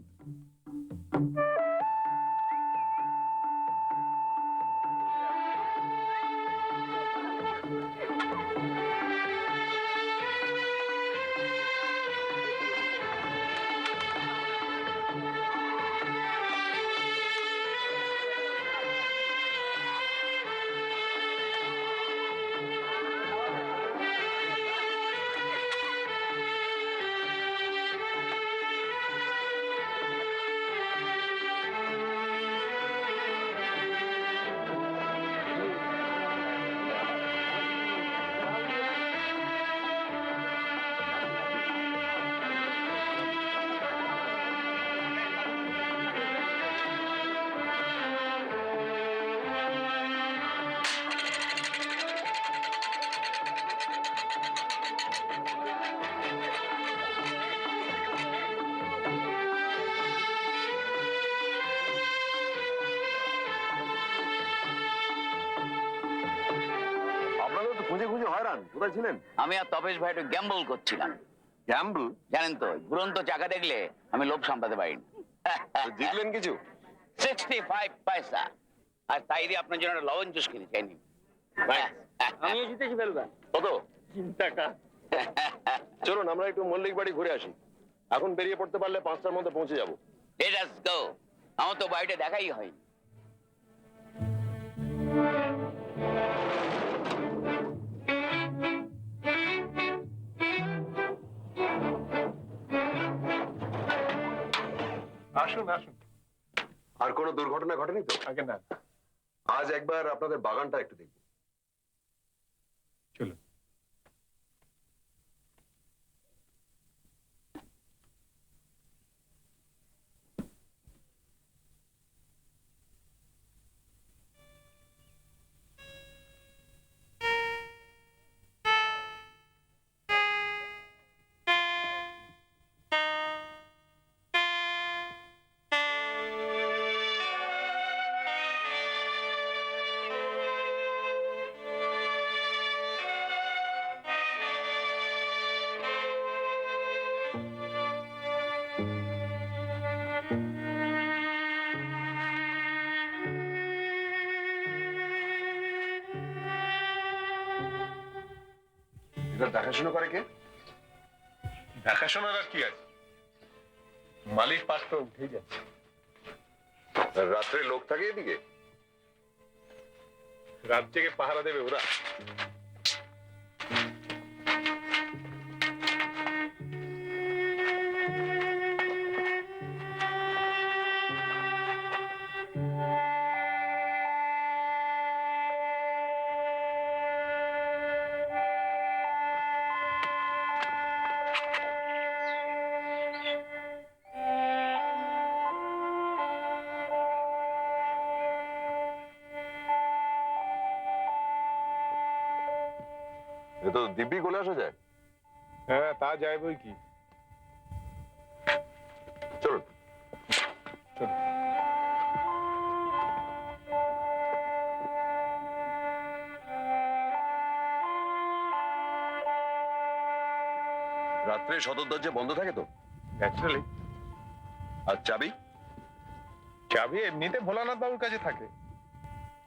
আপনাদের তো খুঁজে খুঁজে হয়রান, কোথায় ছিলেন? আমি আর তপেশ ভাই একটু গ্যাম্বল করছিলাম। গ্যাম্বল? জানেন তো, ঘুরন্ত চাকা দেখলে আমি লোভ সামলাতে পারি না। জিতলেন কিছু? 65 পয়সা। আর তাই দিয়ে আপনার জন্য একটা লবণ জুস কিনে চাইনি। আমিও জিতেছি ফেলবা। কত? টাকা। চলুন আমরা একটু মল্লিক বাড়ি ঘুরে আসি। এখন বেরিয়ে পড়তে পারলে 5টার মধ্যে পৌঁছে যাব। Let us go. আমার তো বাড়িটা দেখাই হয়নি। আসুন আসুন। আর কোনো দুর্ঘটনা ঘটেনি তো? আগে না, আজ একবার আপনাদের বাগানটা একটু দেখব। চলুন। এটা দেখাশোনা করে কে? দেখাশোনার আর কি আছে, মালিক পাশ তো উঠেই যাচ্ছে। রাত্রে লোক থাকে এদিকে? রাত জেগে পাহারা দেবে ওরা। এ তো দিব্যি গলে আসা যায়। হ্যাঁ তা যায় বই কি। চলুন। চলুন। রাত্রে সদর দরজা বন্ধ থাকে তো? ন্যাচারালি। আর চাবি? চাবি এমনিতে ভোলানাথ বাবুর কাছে থাকে,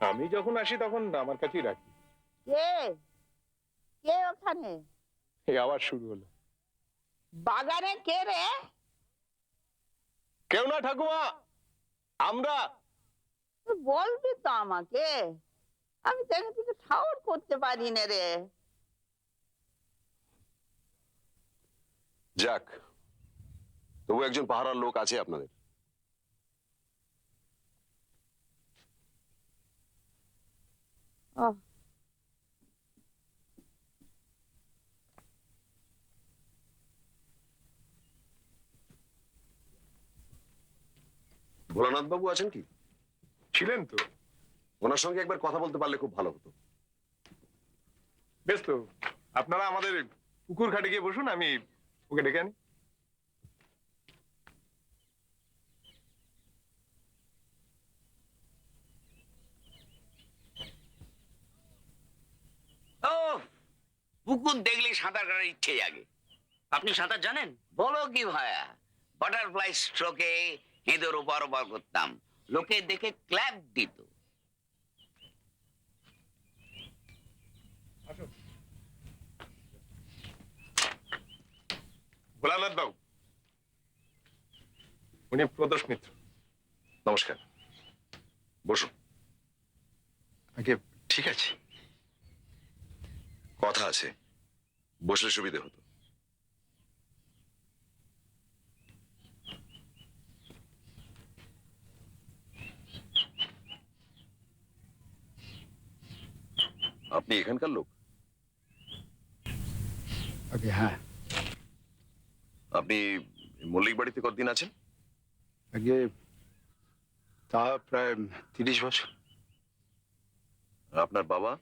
আমি যখন আসি তখন আমার কাছেই রাখি। কে কে ওখানে? এই আবার শুরু হলো। বাগানে কে রে? কেউ না ঠাকুমা, আমরা। তুই বলবি তো আমাকে, আমি তো এখান থেকে ঠাউর করতে পারি না রে। যাক, তবু একজন পাহারার লোক আছে আপনাদের। ও, ভোলানাথ বাবু আছেন কি? ছিলেন তো। ওনার সঙ্গে একবার কথা বলতে পারলে খুব ভালো হতো। বেশ তো, আপনারা আমাদের পুকুর ঘাটে গিয়ে বসুন, আমি ওকে ডেকে আনি। ও, পুকুর দেখলে সাঁতার কাটার ইচ্ছে জাগে। আপনি সাঁতার জানেন? বলো কি ভাইয়া, বাটারফ্লাই স্ট্রোকে হেঁদের ওপার ওপার করতাম, লোকে দেখে ক্ল্যাপ দিত। ভোলানাথ বাবু, উনি প্রদোষ মিত্র। নমস্কার, বসুন। আগে ঠিক আছে, কথা আছে, বসলে সুবিধে হতো। আপনি এখানকার লোক? আগে হ্যাঁ। আপনি মল্লিক বাড়িতে কতদিন আছেন? আগে তা প্রায় 30 বছর। আপনার বাবা?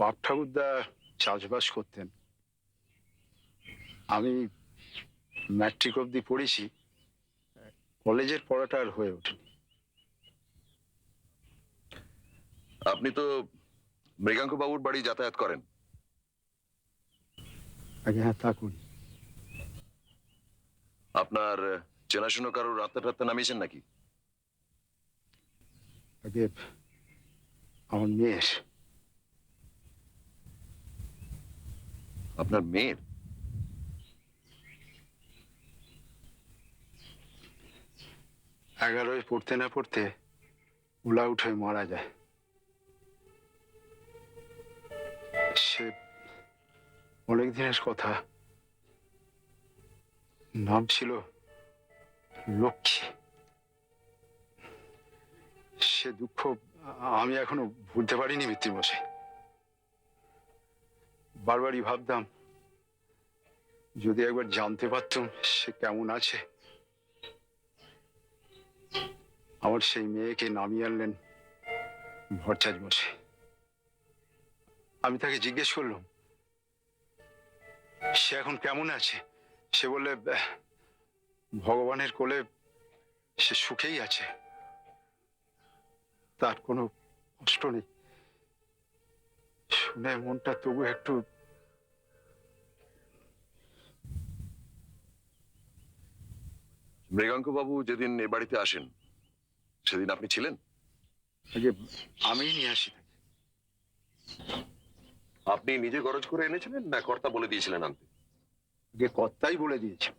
বাপ ঠাকুরদা চাষবাস করতেন, আমি ম্যাট্রিক অবধি পড়েছি, কলেজের পড়াটা আর হয়ে ওঠেনি। আপনি তো মৃগাঙ্ক বাবুর বাড়ি যাতায়াত করেন? আগে হ্যাঁ, তা করি। আপনার চেনাশোনা কারোর রাস্তা টাত্তা নামিয়েছেন নাকি? আগে আমার মেয়ের। আপনার মেয়ের? এগারোয় পড়তে না পড়তে উলা উঠে মারা যায়। সে অনেক দিনের কথা, নাম ছিল লক্ষ্মী। সে দুঃখ আমি এখনো ভুলতে পারিনি মৃত্যুমশাই। বারবারই ভাবতাম যদি একবার জানতে পারতাম সে কেমন আছে। আমার সেই মেয়েকে নামিয়ে আনলেন ভট্টাচ মশাই। আমি তাকে জিজ্ঞেস করলাম সে এখন কেমন আছে। সে বললে ভগবানের কোলে সে সুখেই আছে, তার কোনো কষ্ট নেই। শুনে মনটা তবু একটু। মৃগাঙ্ক বাবু যেদিন এ বাড়িতে আসেন সেদিন আপনি ছিলেন? আগে আমি নিয়ে আসি তাকে। আপনি নিজে গরজ করে এনেছিলেন না কর্তা বলে দিয়েছিলেন আনতে? আগে কর্তাই বলে দিয়েছে।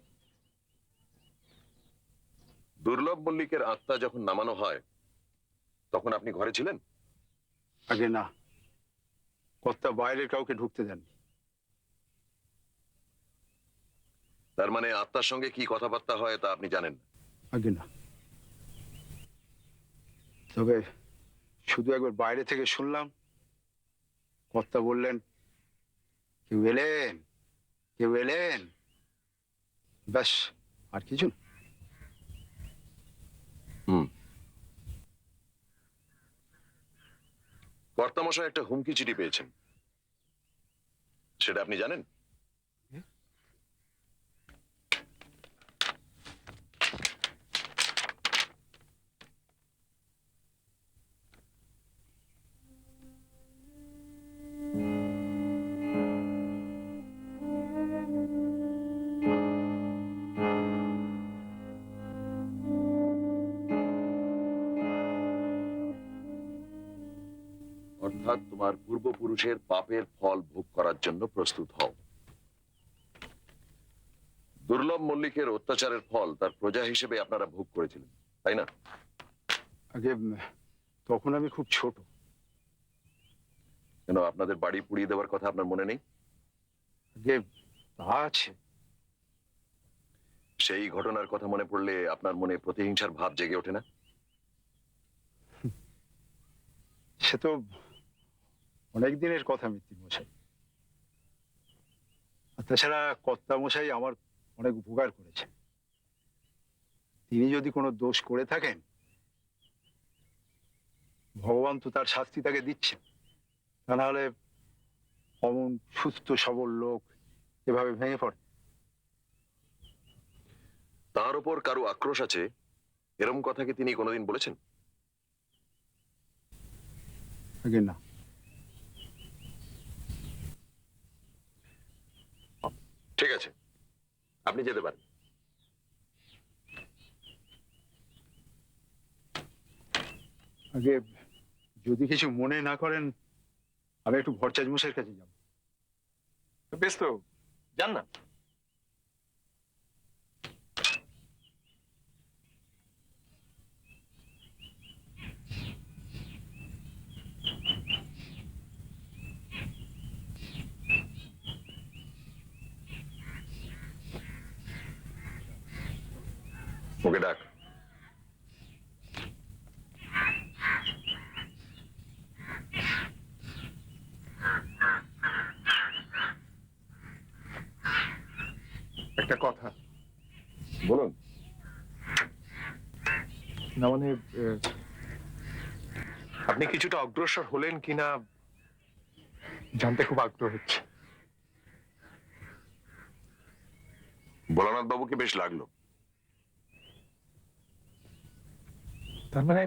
দুর্লভ মল্লিকের আত্মা যখন নামানো হয় তখন আপনি ঘরে ছিলেন? আগে না, কর্তা বাইরের কাউকে ঢুকতে দেননি। তার মানে আত্মার সঙ্গে কি কথাবার্তা হয় তা আপনি জানেন না? আগে না, তবে শুধু একবার বাইরে থেকে শুনলাম কর্তা বললেন কেউ এলেন, কেউ এলেন, ব্যাস, আর কিছু না। কর্তামশাই একটা হুমকি চিঠি পেয়েছেন, সেটা আপনি জানেন? অর্থাৎ তোমার পূর্বপুরুষের পাপের ফল ভোগ করার জন্য প্রস্তুত হও। দুর্লভ মল্লিকের অত্যাচারের ফল তার প্রজা হিসেবে আপনারা ভোগ করেছিলেন, তাই না? আগে তখন আমি খুব ছোট। কেন আপনাদের বাড়ি পুড়িয়ে দেওয়ার কথা আপনার মনে নেই? আগে তা আছে। সেই ঘটনার কথা মনে পড়লে আপনার মনে প্রতিহিংসার ভাব জেগে ওঠে না? সে তো অনেক দিনের কথা মিত্তির মশাই। আর তাছাড়া কর্তা মশাই আমার অনেক উপকার করেছে। তিনি যদি কোনো দোষ করে থাকেন, ভগবান তো তার শাস্তি তাকে দিচ্ছেন। তা নাহলে অমন সুস্থ সবল লোক এভাবে ভেঙে পড়ে। তার উপর কারো আক্রোশ আছে এরম কথা কি তিনি কোনোদিন বলেছেন? আগে না। ঠিক আছে, আপনি যেতে পারেন। আগে যদি কিছু মনে না করেন, আমি একটু ভরচাজ মশাইয়ের কাছে যাব। বেশ, তো যান না। ওকে ডাক। একটা কথা বলুন। না, মানে আপনি কিছুটা অগ্রসর হলেন কিনা জানতে খুব আগ্রহ হচ্ছে। ভোলানাথ বাবুকে বেশ লাগলো। তার মানে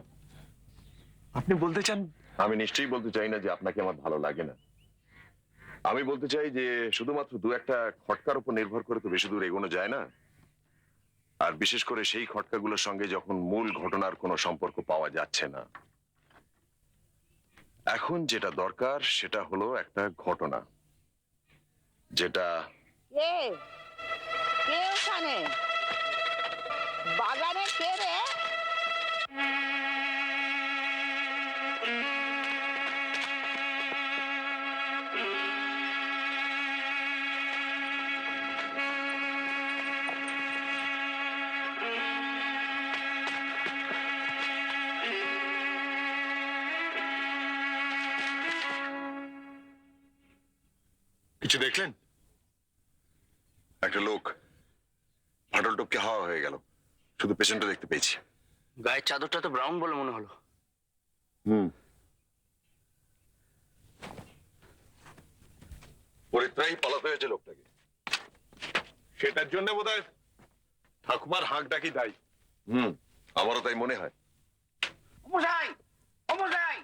আপনি বলতে চান? আমি নিশ্চয়ই বলতে চাই না যে আপনাকে আমার ভালো লাগে না। আমি বলতে চাই যে শুধুমাত্র দু একটা খটকার উপর নির্ভর করে তো বেশি দূর এগোনো যায় না। আর বিশেষ করে সেই খটকাগুলোর সঙ্গে যখন মূল ঘটনার কোনো সম্পর্ক পাওয়া যাচ্ছে না। এখন যেটা দরকার সেটা হলো একটা ঘটনা যেটা। কে কে ওখানে বাগানে? কে রে? কিছু দেখলেন? একটা লোক ফাটল টপকে হাওয়া হয়ে গেল, শুধু পেছনটা দেখতে পেয়েছি। গায়ের চাদরটা তো ব্রাউন বলে মনে হলো। পরিত্রাহী পালাতে হয়েছে লোকটাকে। সেটার জন্য বোধহয় ঠাকুমার হাঁক ডাকি দায়ী। আমারও তাই মনে হয়। মশাই, ও মশাই,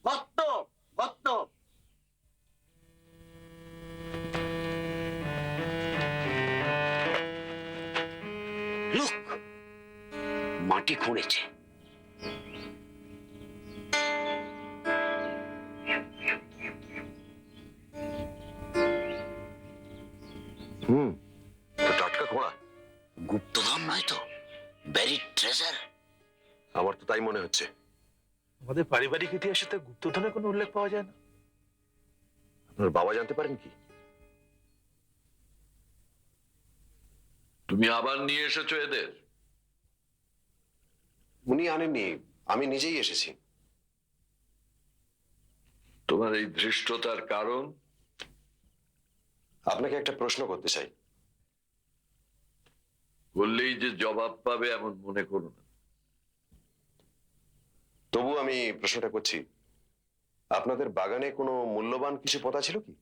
গর্ত গর্ত। লুক, মাটি খুঁড়েছে। টাটকা খোঁড়া। গুপ্তধন নয় তো, ব্যারিড ট্রেজার। আমার তো তাই মনে হচ্ছে। আমাদের পারিবারিক ইতিহাসে তো গুপ্তধনের কোনো উল্লেখ পাওয়া যায় না। আপনার বাবা জানতে পারেন কি? তুমি আবার নিয়ে এসেছো এদের? উনি আনেননি, আমি নিজেই এসেছি। তোমার এই ধৃষ্টতার কারণ? আপনাকে একটা প্রশ্ন করতে চাই। বললেই যে জবাব পাবে এমন মনে করো না। তবু আমি প্রশ্নটা করছি, আপনাদের বাগানে কোনো মূল্যবান কিছু পোতা ছিল কি?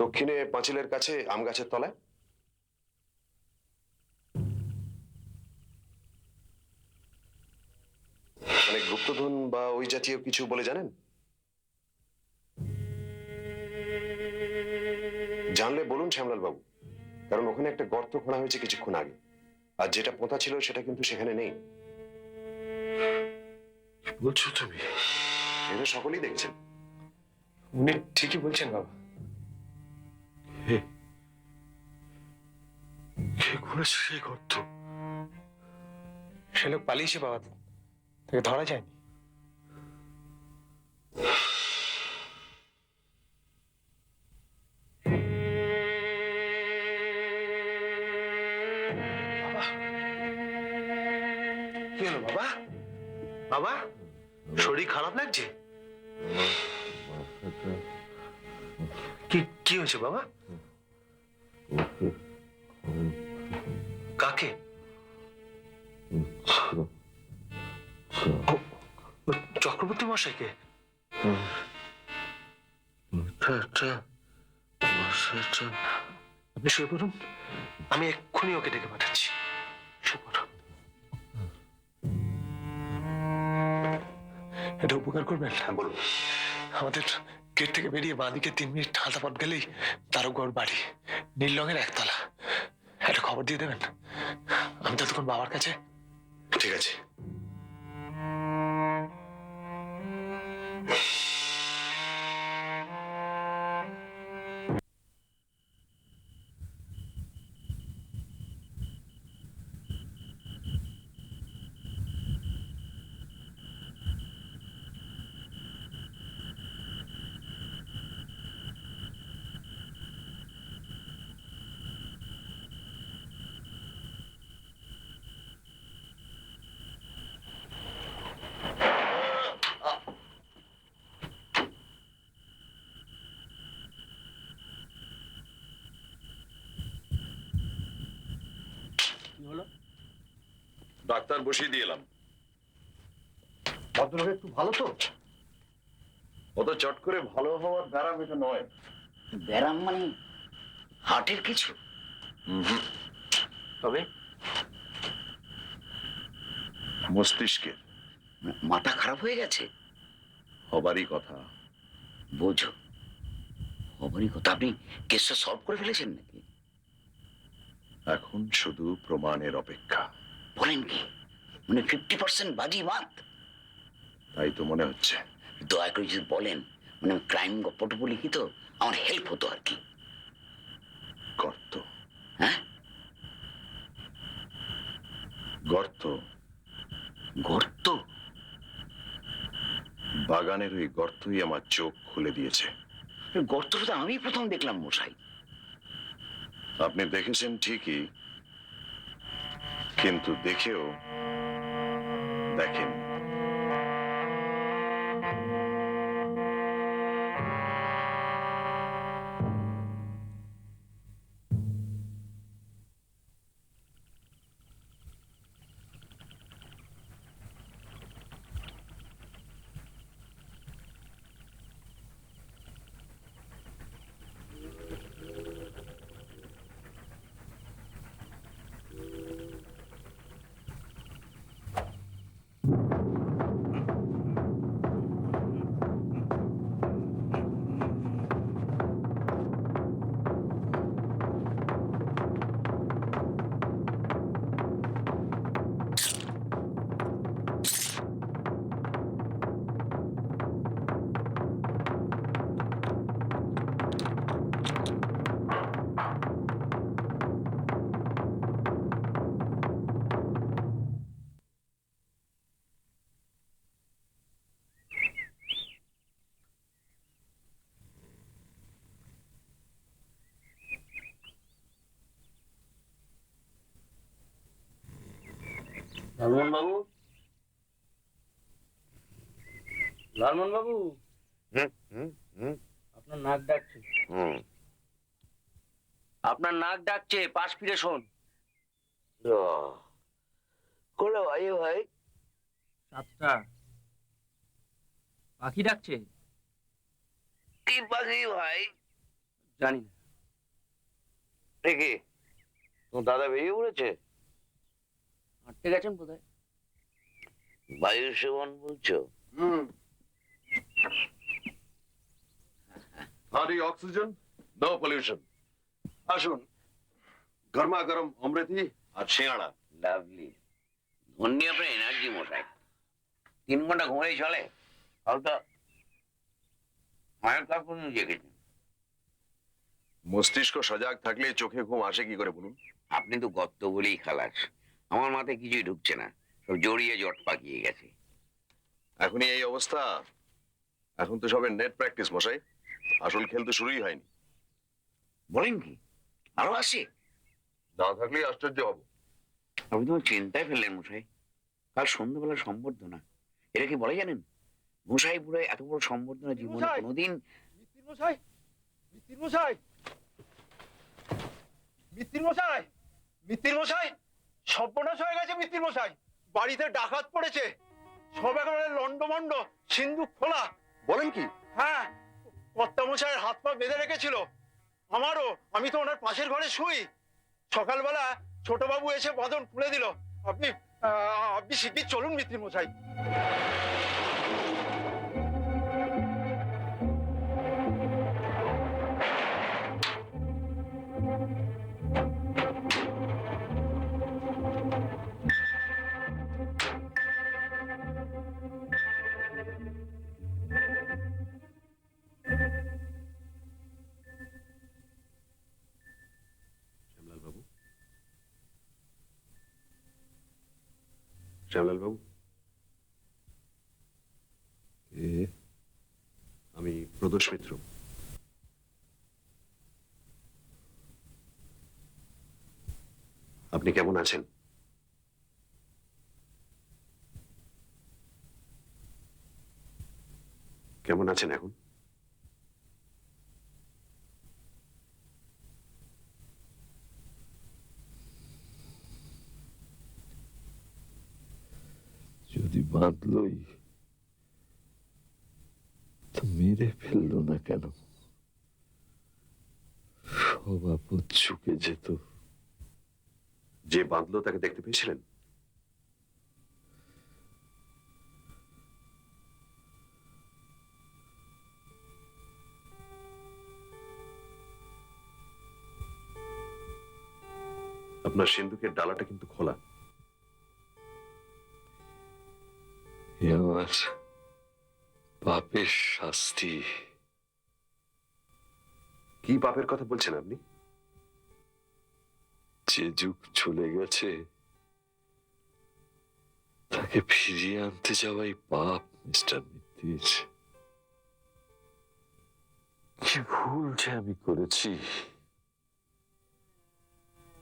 দক্ষিণে পাঁচিলের কাছে আম গাছের তলায়? মানে গুপ্তধন বা ওই জাতীয় কিছু বলে জানেন? জানলে বলুন শ্যামলাল বাবু, কারণ ওখানে একটা গর্ত খোঁড়া হয়েছে কিছুক্ষণ আগে, আর যেটা পোঁতা ছিল সেটা কিন্তু সেখানে নেই। বলছো তুমি? সেটা সকলেই দেখছেন। উনি ঠিকই বলছেন বাবা। কে করেছে সেই গর্ত? সে লোক পালিয়েছে বাবা, তাকে ধরা যায়নি। বাবা, কি হলো বাবা? বাবা, শরীর খারাপ লাগছে? কি কি হয়েছে বাবা? কাকে? ও, ও চক্রবর্তী মশাইকে? আপনি শুয়ে পড়ুন, আমি এক্ষুনি ওকে ডেকে পাঠাচ্ছি। শুয়ে পড়ুন। এটা উপকার করবেন? হ্যাঁ, বলুন। আমাদের গেট থেকে বেরিয়ে বাঁদিকে 3 মিনিট হাঁটা পথ গেলেই তারকগড় বাড়ি, নীল রঙের 1 তলা। একটা খবর দিয়ে দেবেন, আমি ততক্ষণ বাবার কাছে। ঠিক আছে। ডাক্তার বসিয়ে দিয়ে এলাম। ভদ্রলোক একটু ভালো তো? অত চট করে ভালো হওয়ার ব্যারাম এটা নয়। ব্যারাম মানে হার্টের কিছু? তবে মস্তিষ্কের মাথা খারাপ হয়ে গেছে? হবারই কথা। বোঝো, হবারই কথা। আপনি কেসটা সলভ করে ফেলেছেন নাকি? এখন শুধু প্রমাণের অপেক্ষা। বলেন কি? মানে 50% বাজি মাত? তাই তো মনে হচ্ছে। দয়া করে যদি বলেন, মানে ক্রাইম গপ্পটুকু লিখি তো আমার হেল্প হতো আর কি। গর্ত, হ্যাঁ, গর্ত, গর্ত? বাগানের ওই গর্তই আমার চোখ খুলে দিয়েছে। গর্তটা তো আমি প্রথম দেখলাম মশাই। আপনি দেখেছেন ঠিকই, কিন্তু দেখেও দেখেন। লালমোহন বাবু, লালমোহন বাবু, আপনার নাক ডাকছে। আপনার নাক ডাকছে, পাশ ফিরে শোন। কোলে ভাই ভাই, 7টা পাখি ডাকছে। কি পাখি ভাই? জানি না। দেখি তোমার দাদা বেরিয়ে পড়েছে? হাঁটতে গেছেন বোধহয়। বায়ু সেবন বলছো? Hardly oxygen, no pollution. আসুন, গরমা গরম অমৃতি আর সিঙ্গাড়া। লাভলি। ধন্য আপনার এনার্জি মশাই। 3 ঘন্টা ঘুমাই চলে? তাহলে তো মায়ের কাপড় নিয়ে জেগেছেন। মস্তিষ্ক সজাগ থাকলে চোখে ঘুম আসে কি করে বলুন? আপনি তো গত্ত বলেই খালাস। আমার মাথায় কিছুই ঢুকছে না, সব জড়িয়ে জট পাকিয়ে গেছে। এখনই এই অবস্থা? এখন তো সবে নেট প্র্যাকটিস মশাই, আসল খেল তো শুরুই হয়নি। বলেন কি, আরো আসে? না থাকলেই আশ্চর্য হব। আপনি তোমার চিন্তায় ফেললেন মশাই। কাল সন্ধ্যাবেলা সম্বর্ধনা, এটা কি বলে জানেন? মশাই পুরো এত বড় সম্বর্ধনা জীবনে মশাই! কোনোদিন। মিত্তির মশাই, মিত্তির মশাই, মিত্তির মশাই, মিত্তির মশাই, সর্বনাশ হয়ে গেছে মিত্তির মশাই। বাড়িতে ডাকাত পড়েছে, সব একেবারে লন্ডমন্ড, সিন্ধুক খোলা। বলেন কি? হ্যাঁ, কর্তা মশাইয়ের হাত পা বেঁধে রেখেছিল, আমারও। আমি তো ওনার পাশের ঘরে শুই। সকালবেলা ছোটবাবু এসে বাঁধন খুলে দিল। আপনি আপনি শিগগির চলুন মিত্তির মশাই। শ্যামলাল বাবু, শ্যামলাল বাবু, আমি প্রদোষ মিত্র। আপনি কেমন আছেন? কেমন আছেন এখন? যদি বাঁধলই তো মেরে ফেললো না কেন? সব আপদ চুকে যেত। যে বাঁধলো তাকে দেখতে পেয়েছিলেন? আপনার সিন্ধুকের ডালাটা কিন্তু খোলা। এ আমার পাপের শাস্তি। কি পাপের কথা বলছেন আপনি? যে যুগ চলে গেছে তাকে ফিরিয়ে আনতে যাওয়াই পাপ, মিস্টার মিত্তির। কি ভুল যে আমি করেছি।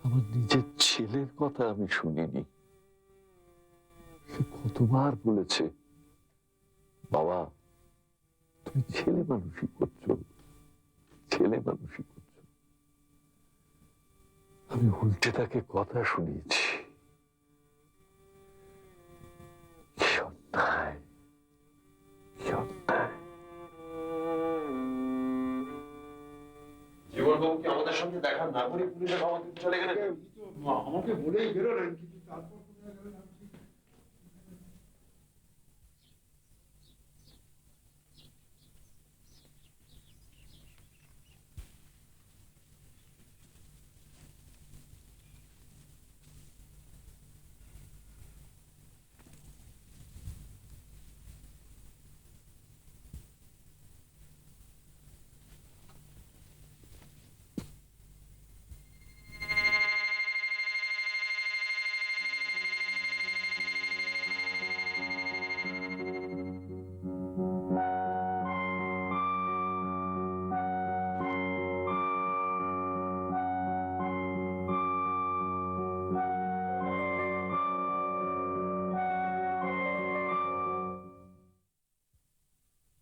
আমার নিজের ছেলের কথা আমি শুনিনি। সে কতবার বলেছে, বাবা তুমি ছেলে মানুষই করছো, ছেলে মানুষই করছো। আমি উল্টে তাকে কথা শুনিয়েছি। কি অন্যায়, কি অন্যায়। জীবনবাবু কি আমাদের সঙ্গে দেখা না করে পুলিশে খবর দিতে চলে গেলেন? আমাকে বলেই বেরোলেন, কিন্তু তারপর কোথায় গেলেন আমি ঠিক।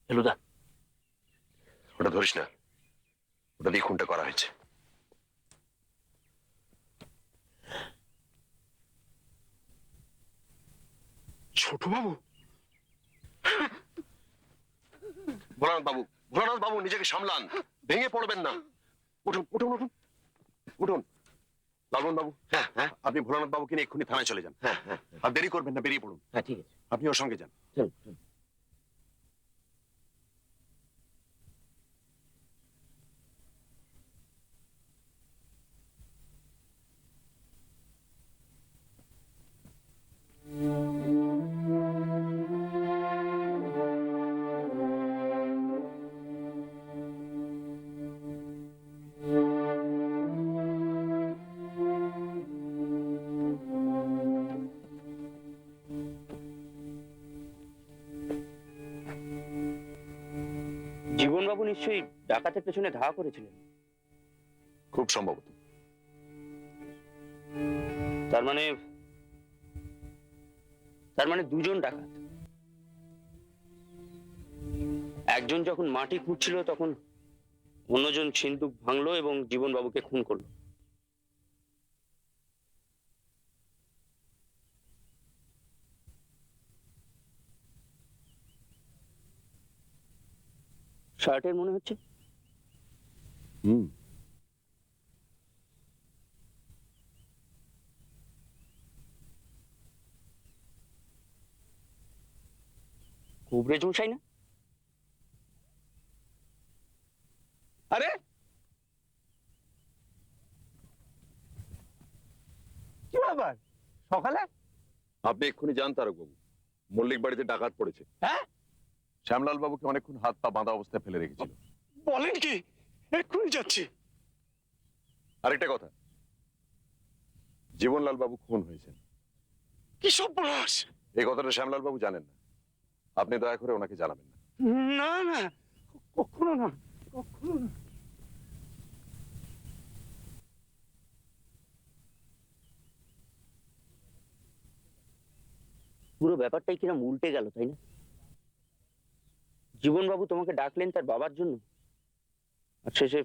ফেলুদা, ওটা ধরিস না, ওটা দিয়ে খুনটা করা হয়েছে। ছোটবাবু, ভোলানাথ বাবু, ভোলানাথ বাবু নিজেকে সামলান, ভেঙে পড়বেন না। উঠুন উঠুন উঠুন উঠুন। লালন বাবু, হ্যাঁ হ্যাঁ, আপনি ভোলানাথ বাবুকে নিয়ে এক্ষুনি থানায় চলে যান। হ্যাঁ হ্যাঁ, আর দেরি করবেন না, বেরিয়ে পড়ুন। হ্যাঁ ঠিক আছে, আপনি ওর সঙ্গে যান। চল। জীবনবাবু নিশ্চয়ই ডাকাতের পেছনে ধাওয়া করেছিলেন। খুব সম্ভবত। তার মানে দুজন ডাকাত। একজন যখন মাটি খুঁড়ছিল তখন অন্যজন সিন্দুক ভাঙলো এবং জীবনবাবুকে খুন করলো। শার্টের মনে হচ্ছে। হুম। কুবড়ে জমশাই না? আরে কি ব্যাপার সকালে? আপনি এক্ষুনি যান তারকবাবু, মল্লিক বাড়িতে ডাকাত পড়েছে। হ্যাঁ? শ্যামলাল বাবুকে অনেকক্ষণ হাত পা বাঁধা অবস্থায় ফেলে রেখেছিল। বলেন কি? এক্ষুনি যাচ্ছি। আরেকটা কথা, জীবনলাল বাবু খুন হয়েছেন। কি সর্বনাশ! এই কথাটা শ্যামলাল বাবু জানেন না। আপনি দয়া করে ওনাকে জানাবেন না। না না, কখনো না, কখনো না। পুরো ব্যাপারটাই কিরম উল্টে গেল, তাই না? জীবনবাবু তোমাকে ডাকলেন তার বাবার জন্য, আর শেষে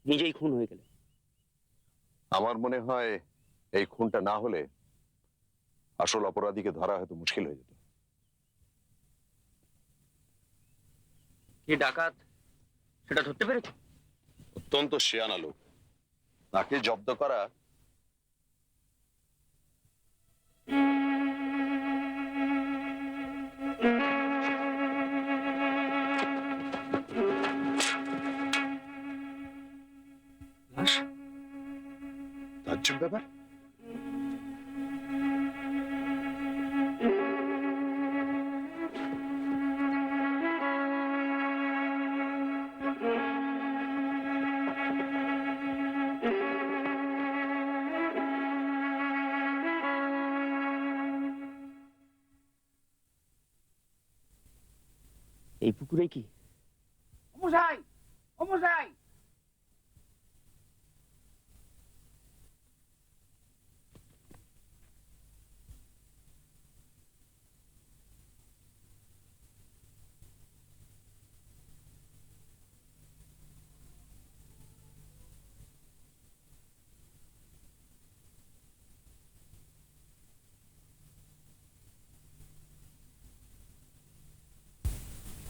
নিজেই খুন হয়ে গেলেন। আমার মনে হয় এই খুনটা না হলে আসল অপরাধীকে ধরা হয়তো মুশকিল হয়ে যেত। কে ডাকাত সেটা ধরতে পেরেছো? অত্যন্ত শেয়ানা লোক, তাকে জব্দ করা তাজ্জব ব্যাপার। এই পুকুরে কি? অমশাই, অমশাই,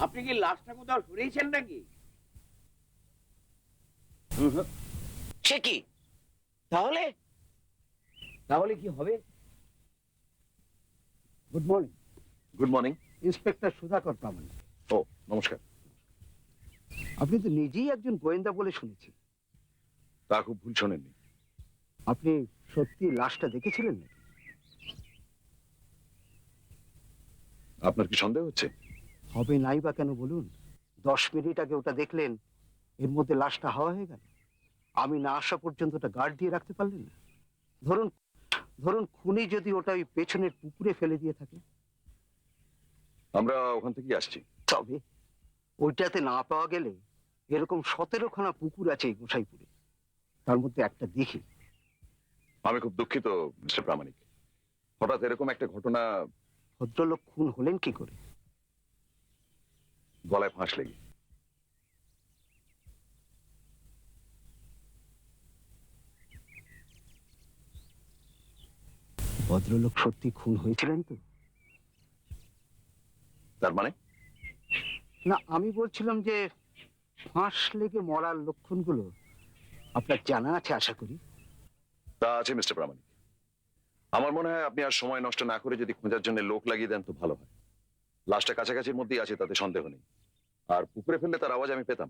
আপনি কি লাশটা কোথাও সরিয়েছেন নাকি? সে কি? তাহলে তাহলে কি হবে? Good morning, good morning. Inspector Sudhakar Pramanik. ও নমস্কার। আপনি তো নিজেই একজন গোয়েন্দা বলে শুনেছি। তা খুব ভুল শোনেননি। আপনি সত্যি লাশটা দেখেছিলেন নাকি? আপনার কি সন্দেহ হচ্ছে? হবে নাই বা কেন বলুন? 10 মিনিট আগে ওটা দেখলেন, এর মধ্যে লাশটা হাওয়া হয়ে গেল। আমি না আসা পর্যন্ত ওটা গার্ড দিয়ে রাখতে পারলেন না। ধরুন ধরুন খুনি যদি ওটা ওই পেছনের পুকুরে ফেলে দিয়ে থাকে, আমরা ওখান থেকে আসছি। তবে ওইটাতে না পাওয়া গেলে এরকম 17খানা পুকুর আছে এই গোসাইপুরে, তার মধ্যে একটা দেখি। আমি খুব দুঃখিত মিস্টার প্রামাণিক, হঠাৎ এরকম একটা ঘটনা। ভদ্রলোক খুন হলেন কি করে? গলায় ফাঁস লেগে। ভদ্রলোক সত্যি খুন হয়েছিলেন তো? তার মানে? না, আমি বলছিলাম যে ফাঁস লেগে মরার লক্ষণগুলো আপনার জানা আছে আশা করি। তা আছে মিস্টার প্রামাণিক। আমার মনে হয় আপনি আর সময় নষ্ট না করে যদি খোঁজার জন্য লোক লাগিয়ে দেন তো ভালো হয়। লাশটা কাছাকাছির মধ্যেই আছে, তাতে সন্দেহ নেই। আর পুকুরে ফেললে তার আওয়াজ আমি পেতাম।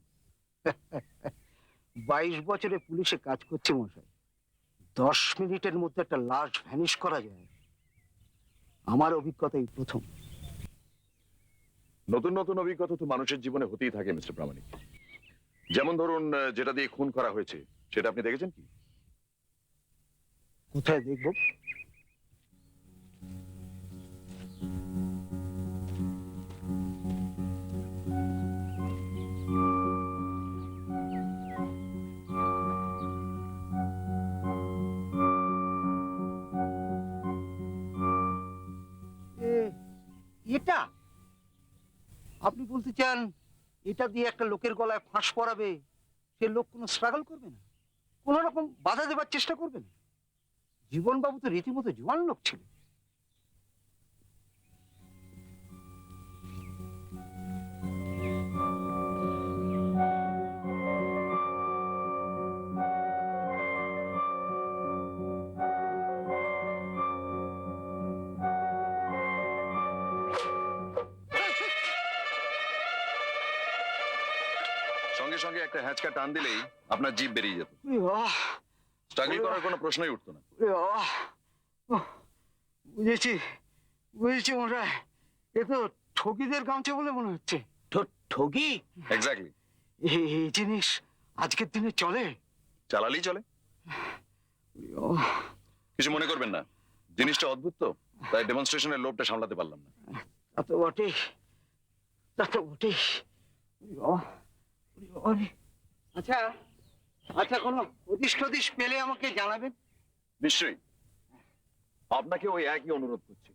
22 বছরে পুলিশে কাজ করছে মশাই, 10 মিনিটের মধ্যে একটা লাশ ভ্যানিশ করা যায়, আমার অভিজ্ঞতাই প্রথম। নতুন নতুন অভিজ্ঞতা তো মানুষের জীবনে হতেই থাকে মিস্টার প্রামাণিক। যেমন ধরুন, যেটা দিয়ে খুন করা হয়েছে সেটা আপনি দেখেছেন কি? কোথায় দেখবো? এটা আপনি বলতে চান এটা দিয়ে একটা লোকের গলায় ফাঁস পড়াবে, সে লোক কোনো স্ট্রাগল করবে না, কোনো রকম বাধা দেবার চেষ্টা করবে না? জীবনবাবু তো রীতিমতো জোয়ান লোক ছিল। সঙ্গে সঙ্গে একটা হ্যাঁচকা টান দিলেই আপনার জিভ বেরিয়ে যেত। ওরে বাবা, স্ট্রাগল করার কোনো প্রশ্নই উঠতো না। ওরে বাবা। ওহ, বুঝেছি বুঝেছি মশাই, এ তো ঠকিদের গামছা বলে মনে হচ্ছে। ঠকি? এক্স্যাক্টলি। এই জিনিস আজকের দিনে চলে? চালালেই চলে। ওরে বাবা, কিছু মনে করবেন না, জিনিসটা অদ্ভুত তো, তাই ডেমনস্ট্রেশনের লোভটা সামলাতে পারলাম না। তা তো বটেই, তা তো বটেই। ওরে বাবা, ওরে বাবা রে। আচ্ছা আচ্ছা, কোনো হদিশ টদিশ পেলে আমাকে জানাবেন। নিশ্চয়ই। আপনাকে ওই একই অনুরোধ করছি।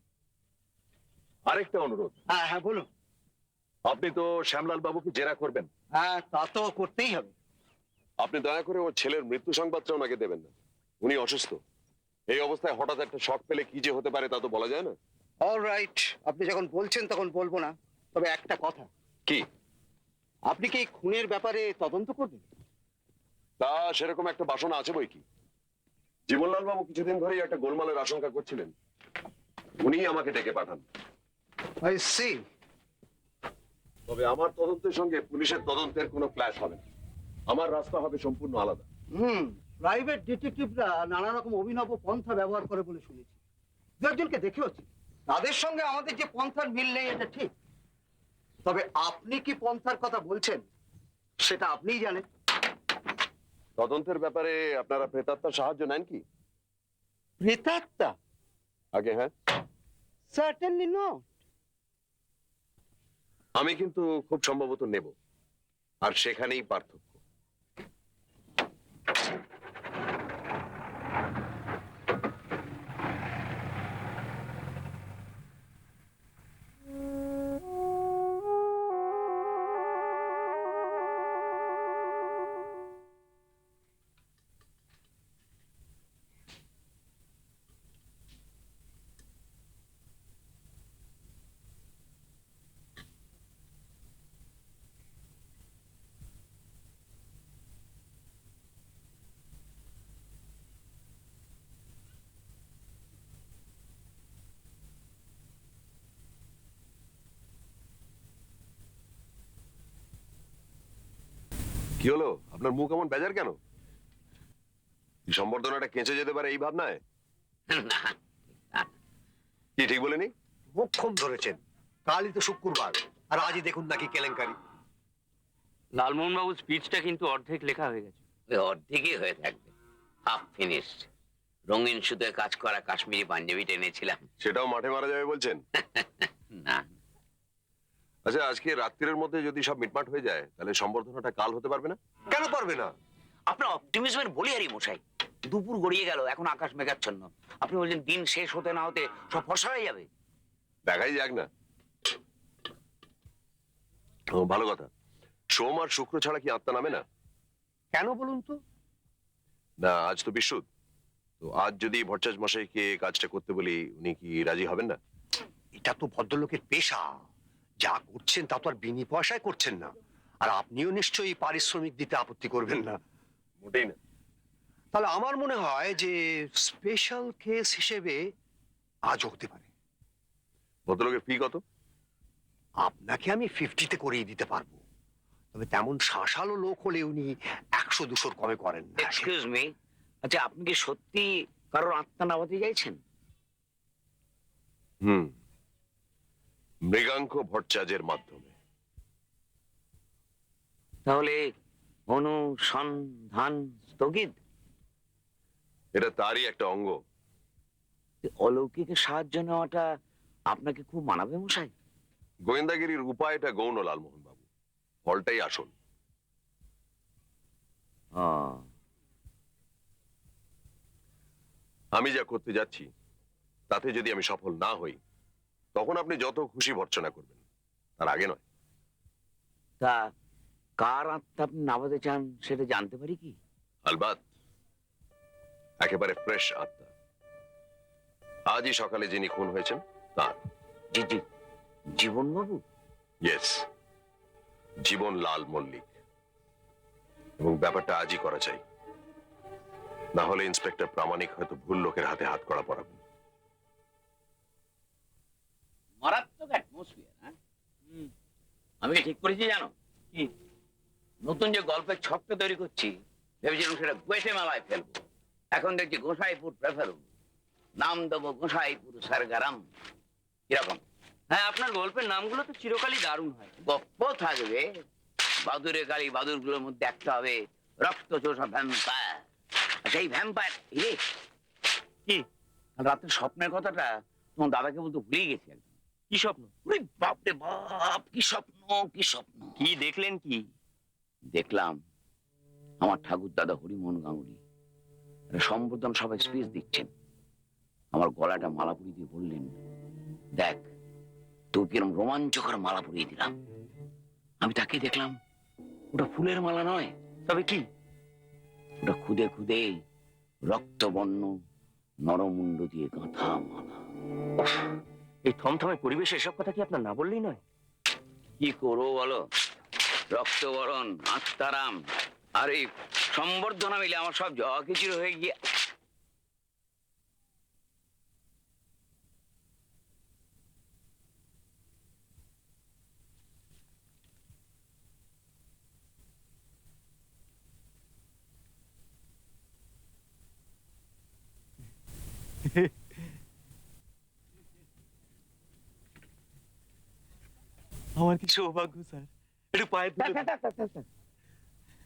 আরেকটা অনুরোধ, হ্যাঁ হ্যাঁ বলুন। আপনি তো শ্যামলাল বাবুকে জেরা করবেন, হ্যাঁ তা তো করতেই হবে। আপনি দয়া করে ওর ছেলের মৃত্যু সংবাদটা ওনাকে দেবেন না। উনি অসুস্থ, এই অবস্থায় হঠাৎ একটা শক পেলে কি যে হতে পারে তা তো বলা যায় না। অল রাইট, আপনি যখন বলছেন তখন বলবো না। তবে একটা কথা, কি? আপনি কি এই খুনের ব্যাপারে তদন্ত করবেন? তা সেরকম একটা বাসনা আছে বই কি। জীবনলাল বাবু কিছুদিন ধরেই একটা গোলমালের আশঙ্কা করছিলেন, উনি আমাকে ডেকে পাঠান। I C. তবে আমার তদন্তের সঙ্গে পুলিশের তদন্তের কোনো ক্ল্যাশ হবে না, আমার রাস্তা হবে সম্পূর্ণ আলাদা। প্রাইভেট ডিটেকটিভরা নানা রকম অভিনব পন্থা ব্যবহার করে বলে শুনেছি, দু একজনকে দেখেওছি। তাদের সঙ্গে আমাদের যে পন্থার মিল নেই এটা ঠিক, তবে আপনি কি পন্থার কথা বলছেন সেটা আপনিই জানেন। তদন্তের ব্যাপারে আপনারা প্রেতাত্মার সাহায্য নেন কি? প্রেতাত্মা? আগে হ্যাঁ, সার্টেনলি নো। আমি কিন্তু খুব সম্ভবত নেব, আর সেখানেই পার্থক্য। কি হলো, আপনার মুখ এমন বেজার কেন? এই সম্বর্ধনাটা কেঁচে যেতে পারে এই ভাবনায়? না, কি ঠিক বলেনি? মোক্ষম ধরেছেন, কালই তো শুক্রবার, আর আজই দেখুন নাকি কেলেঙ্কারি। লালমোহন বাবুর স্পিচটা কিন্তু অর্ধেক লেখা হয়ে গেছে। ওই অর্ধেকই হয়ে থাকবে, হাফ ফিনিশড। রঙিন সুতোয় কাজ করা কাশ্মীরি পাঞ্জাবি টেনেছিলাম। সেটাও মাঠে মারা যাবে বলছেন? না, আচ্ছা, আজকে রাত্রির মধ্যে যদি সব মিটমাট হয়ে যায় তাহলে সম্বর্ধনাটা কাল হতে পারবে না? কেন পারবে না? আপনার অপটিমিজমের বলি আরই মশাই। দুপুর গড়িয়ে গেল, এখন আকাশ মেঘাচ্ছন্ন। আপনি বলছেন দিন শেষ হতে না হতে সব ফর্সা হয়ে যাবে। দেখাই যাক না। ও ভালো কথা, সোম আর শুক্র ছাড়া কি আত্মা নামে না? কেন বলুন তো? না, আজ তো বিশুদ্ধ, তো আজ যদি ভট্টাচ মশাইকে কাজটা করতে বলি উনি কি রাজি হবেন না? এটা তো ভদ্রলোকের পেশা, যা করছেন তা তো আর বিনি পয়সায় করছেন না, আর আপনিও নিশ্চয়ই পারিশ্রমিক দিতে আপত্তি করবেন না। মোটেই না। তাহলে আমার মনে হয় যে স্পেশাল কেস হিসেবে আজ হতে পারে। ভদ্রলোকের ফি কত? আপনাকে আমি 50-তে করিয়ে দিতে পারবো, তবে তেমন শাঁসালো লোক হলে উনি 100-200 কমে করেন না। এক্সকিউজ মি, আচ্ছা আপনি কি সত্যি কারোর আত্মা নামাতে চাইছেন? মৃগাঙ্ক ভট্টাচার্যের মাধ্যমে। তাহলে অনুসন্ধান স্থগিত? এটা তারই একটা অঙ্গ। অলৌকিকের সাহায্য নেওয়াটা আপনাকে খুব মানাবে মশাই। গোয়েন্দাগিরির উপায়টা গৌণ লালমোহন বাবু, ফলটাই আসল। আমি যা করতে যাচ্ছি তাতে যদি আমি সফল না হই তখন আপনি যত খুশি ভর্ৎসনা করবেন, তার আগে নয়। তা কার আত্মা আপনি নামাতে চান সেটা জানতে পারি কি? আলবাত, একেবারে ফ্রেশ আত্মা। আজই সকালে যিনি খুন হয়েছেন তার। জি জি, জীবন বাবু। ইয়েস, জীবন লাল মল্লিক। এবং ব্যাপারটা আজই করা চাই, না হলে ইন্সপেক্টর প্রামাণিক হয়তো ভুল লোকের হাতে হাত করা পড়াবেন। মারাত্মক অ্যাটমসফিয়ার। হ্যাঁ, আমি কি ঠিক করেছি জানো? কি? নতুন যে গল্পের ছকটা তৈরি করছি, ভেবেছিলাম সেটা গুয়েটেমালায় ফেলবো। এখন দেখছি গোসাইপুর প্রেফারেবল। নাম দেবো গোসাইপুর সরগরম। কিরকম? হ্যাঁ, আপনার গল্পের নামগুলো তো চিরকালই দারুণ হয়। গপ্প থাকবে, বাদুরে গাড়ি বাদুরগুলোর মধ্যে একটা হবে রক্ত চোষা ভ্যাম্পায়ার। সেই ভ্যাম্পায়ার কি? রাতের স্বপ্নের কথাটা তোমার দাদাকে বলতে ভুলেই গেছি একদম। কি স্বপ্ন? ওরে বাপ রে বাপ, কি স্বপ্ন কি স্বপ্ন! কি দেখলেন? কি দেখলাম আমার ঠাকুর দাদা হরিমোহন গাঙ্গুলি সম্বোধন সবাই স্পিচ দিচ্ছেন। আমার গলাটা মালা পরিয়ে দিয়ে বললেন, দেখ তুই কিরম রোমাঞ্চকর মালা পরিয়ে দিলাম। আমি তাকে দেখলাম, ওটা ফুলের মালা নয়, তবে কি? ওটা খুদে খুদে রক্তবর্ণ নরমুণ্ড দিয়ে গাঁথা মালা। এই থমথমে পরিবেশে এসব কথা কি আপনার না বললেই নয়? কি করবো বলো? রক্তবরণ, আত্মারাম আর এই সম্বর্ধনা মিলে আমার সব জকিচির হয়ে গিয়ে। আমার কি সৌভাগ্য স্যার, একটু পায়ে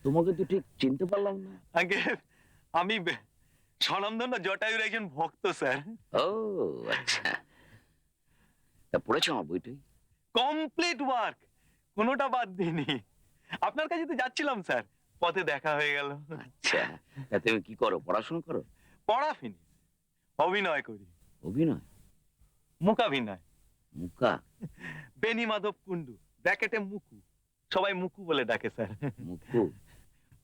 তোমাকে তো ঠিক চিনতে পারলাম না। আগে আমি স্বনামধন্য জটায়ুর একজন ভক্ত স্যার। ও আচ্ছা, তা পড়েছো আমার বইটাই? কমপ্লিট ওয়ার্ক, কোনোটা বাদ দিইনি। আপনার কাছে তো যাচ্ছিলাম স্যার, পথে দেখা হয়ে গেল। আচ্ছা, তা তুমি কি করো? পড়াশোনা করো? পড়া ফিনি, অভিনয় করি। অভিনয়? মুখাভিনয়। মুকা? বেনি মাধব কুন্ডু, ব্র্যাকেটে মুকু, সবাই মুকু বলে ডাকে স্যার। মুকু?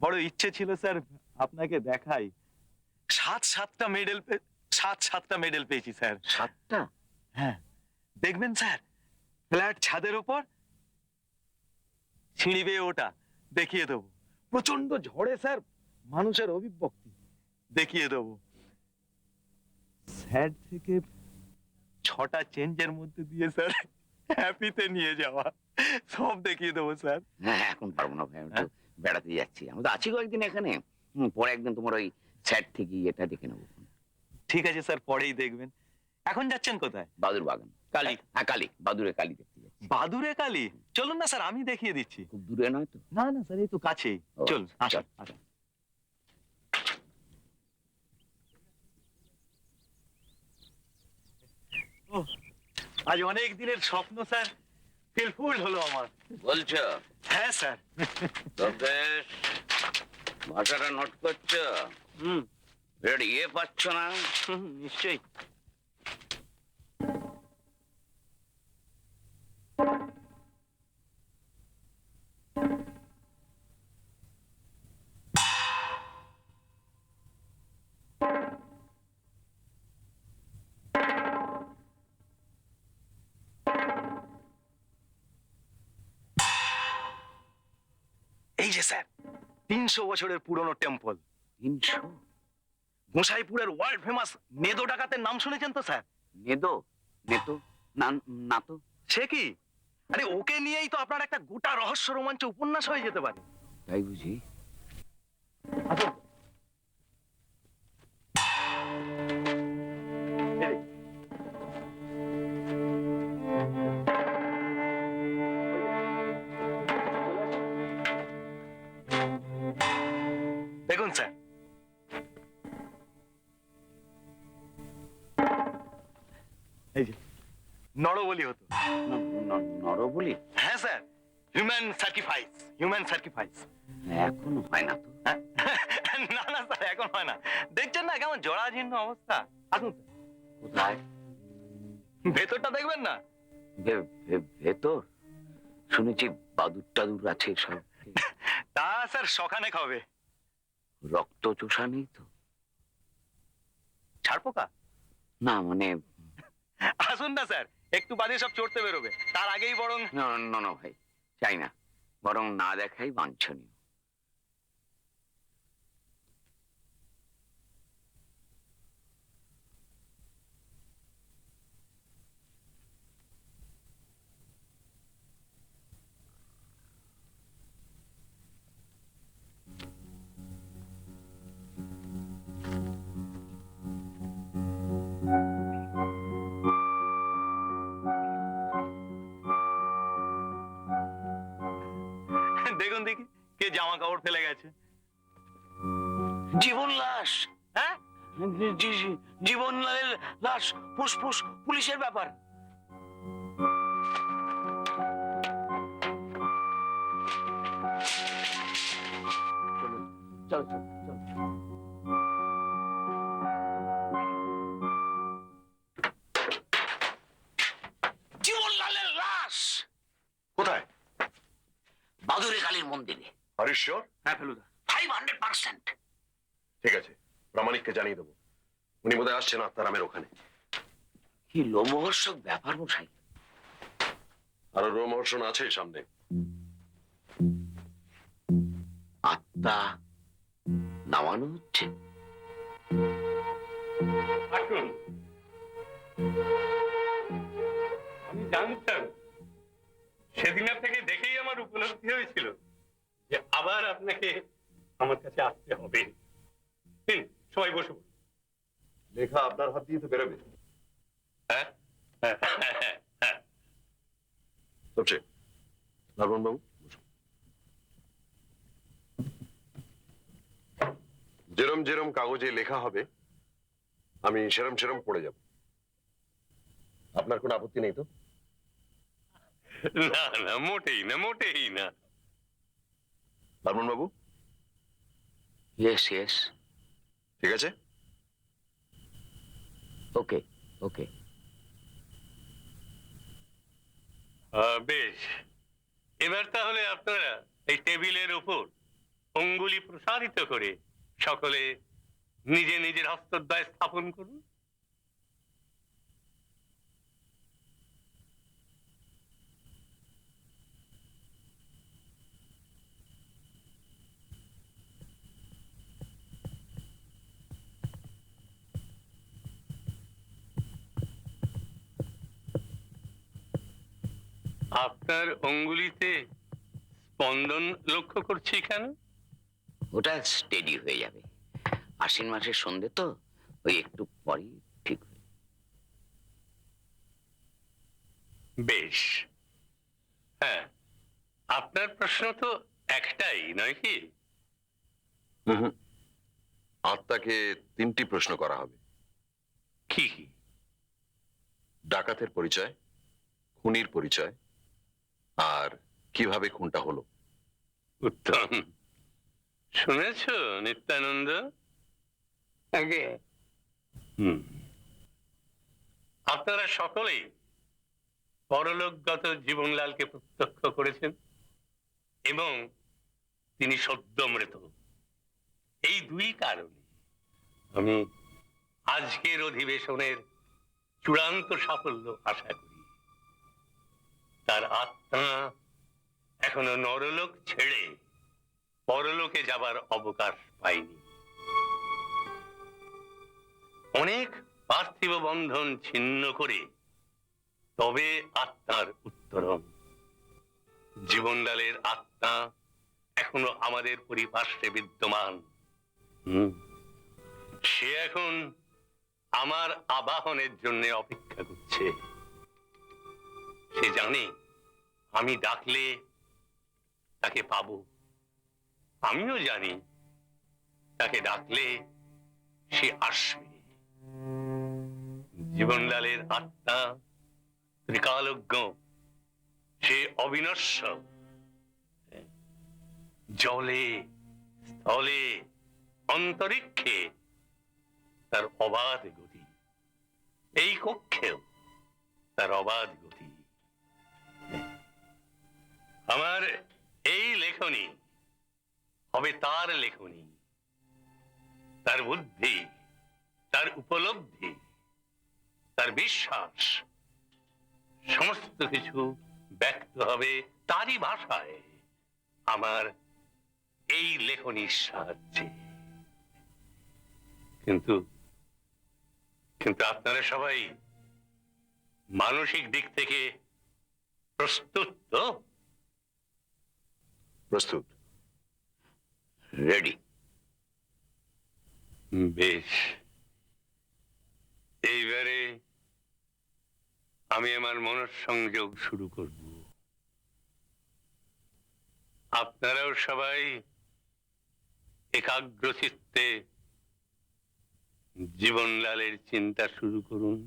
বড় ইচ্ছে ছিল স্যার আপনাকে দেখাই। সাতটা মেডেল পেয়েছি স্যার। 7টা? হ্যাঁ, দেখবেন স্যার, ফ্ল্যাট ছাদের উপর সিঁড়ি বেয়ে ওটা দেখিয়ে দেবো। প্রচন্ড ঝড়ে স্যার মানুষের অভিব্যক্তি দেখিয়ে দেবো। স্যার থেকে 6টা চেঞ্জের মধ্যে দিয়ে স্যার হ্যাপিতে নিয়ে যাওয়া, সব দেখিয়ে দেবো স্যার। হ্যাঁ, এখন পারবো না ভাই, আমি তো বেড়াতে যাচ্ছি। আমি তো আছি কয়েকদিন এখানে। পরে একদিন তোমার ওই সেট থেকে এটা দেখে নেবো। ঠিক আছে স্যার, পরেই দেখবেন। এখন যাচ্ছেন কোথায়? বাদুর বাগান। কালী? হ্যাঁ, কালী, বাদুরে কালী দেখতে যাচ্ছি। বাদুরে কালী? চলুন না স্যার, আমি দেখিয়ে দিচ্ছি। খুব দূরে নয় তো? না না স্যার, এই তো কাছেই। ও, চলুন, আচ্ছা, আসুন আসুন। ও, আজ অনেক দিনের স্বপ্ন স্যার ফিলফুল হলো আমার। বলছো? হ্যাঁ স্যার। তো বেশ, ভাষাটা নোট করছো? হুম, বিরাট ইয়ে পাচ্ছ না? নিশ্চয়ই। এই যে স্যার 300 বছরের পুরনো টেম্পল। 300? গোসাইপুরের ওয়ার্ল্ড ফেমাস নেদো ডাকাতের নাম শুনেছেন তো স্যার? নেদো? নেতো? না, না তো। সে কি? আরে ওকে নিয়েই তো আপনার একটা গোটা রহস্য রোমাঞ্চ উপন্যাস হয়ে যেতে পারে। তাই বুঝি? আসুন। দেখুন স্যার, এই যে নরবলি হতো। নরবলি? হ্যাঁ স্যার, হিউম্যান স্যাক্রিফাইস। এখন হয় না তো। না না স্যার, এখন হয় না। দেখছেন না কেমন জরাজীর্ণ অবস্থা? আসুন স্যার। কোথায়? ভেতরটা দেখবেন না? ভেতর শুনেছি বাদুর টাদুর আছে সব। তা স্যার সখানে হবে। রক্ত চোষা নেই তো? ছাড়পোকা? না মানে আসুন না স্যার, একটু বাদে সব চড়তে বেরোবে, তার আগেই বরং। না না না ভাই, চাই না, বরং না দেখাই বাঞ্ছনীয়। দেখুন দেখি কে জামা কাপড় ফেলে গেছে। জীবন লাশ। হ্যাঁ, জীবন লাশ, ফুসফুস পুলিশের ব্যাপার। চলো চলো চলো। জীবনলালের লাশ কোথায়? বাদুরে কালীর মন্দিরে। Are you sure? হ্যাঁ ফেলুদা। 500%। ঠিক আছে, প্রামাণিককে জানিয়ে দেবো। উনি বোধহয় আসছেন আত্মারামের ওখানে। কি লোমহর্ষক ব্যাপার মশাই। আরো রোমহর্ষণ আছে সামনে। আত্মা নামানো হচ্ছে। আসুন। আমি জানতাম, সেদিন আপনাকে দেখেই আমার উপলব্ধি হয়েছিল যে আবার আপনাকে আমার কাছে আসতে হবে। সবাই বসুন। লেখা আপনার হাত দিয়ে তো বেরোবে। হ্যাঁ সবচেয়ে লাবণ বাবু বসুন। যেরম যেরম কাগজে লেখা হবে আমি সেরম সেরম পড়ে যাব। আপনার কোনো আপত্তি নেই তো? না না, মোটেই না, মোটেই না। লাবণ বাবু ইয়েস ইয়েস, ঠিক আছে। ওকে ওকে। বেশ, এবার তাহলে আপনারা এই টেবিলের উপর অঙ্গুলি প্রসারিত করে সকলে নিজে নিজের হস্তদ্বয় স্থাপন করুন। আপনার অঙ্গুলিতে স্পন্দন লক্ষ্য করছি কেন? ওটা স্টেডি হয়ে যাবে। আশ্বিন মাসের সন্ধে তো, ওই একটু পরই ঠিক হয়ে যাবে। বেশ, হ্যাঁ, আপনার প্রশ্ন তো একটাই নয় কি? আত্মাকে 3টি প্রশ্ন করা হবে। কি কি? ডাকাতের পরিচয়, খুনির পরিচয়, আর কিভাবে খুনটা হলো। উত্তম। শুনেছ নিত্যানন্দ? আগে আপনারা সকলেই পরলোকগত জীবনলালকে প্রত্যক্ষ করেছেন এবং তিনি সদ্য মৃত। এই দুই কারণে আমি আজকের অধিবেশনের চূড়ান্ত সাফল্য আশা করি। তার আত্মা এখনো নরলোক ছেড়ে পরলোকে যাবার অবকাশ পায়নি। অনেক পার্থিব বন্ধন ছিন্ন করে তবে আত্মার উত্তরণ। জীবনলালের আত্মা এখনো আমাদের পরিপার্শ্বে বিদ্যমান। সে এখন আমার আবাহনের জন্য অপেক্ষা করছে। সে জানে আমি ডাকলে তাকে পাবো। আমিও জানি তাকে ডাকলে সে আসবে। জীবনলালের আত্মা ত্রিকালজ্ঞ, সে অবিনশ্বর। জলে, স্থলে, অন্তরিক্ষে তার অবাধ গতি। এই কক্ষেও তার অবাধ গতি। লেখনী হবে তার লেখনী, তার বুদ্ধি, তার উপলব্ধি, তার বিশ্বাস, সমস্ত কিছু ব্যক্ত হবে তারই ভাষায়, আমার এই লেখনীর সাহায্যে। কিন্তু কিন্তু আপনারা সবাই মানসিক দিক থেকে প্রস্তুত তো? প্রস্তুত। রেডি। বেশ, এইবারে আমি আমার মনঃসংযোগ শুরু করব। আপনারাও সবাই একাগ্র চিত্তে জীবনলালের চিন্তা শুরু করুন।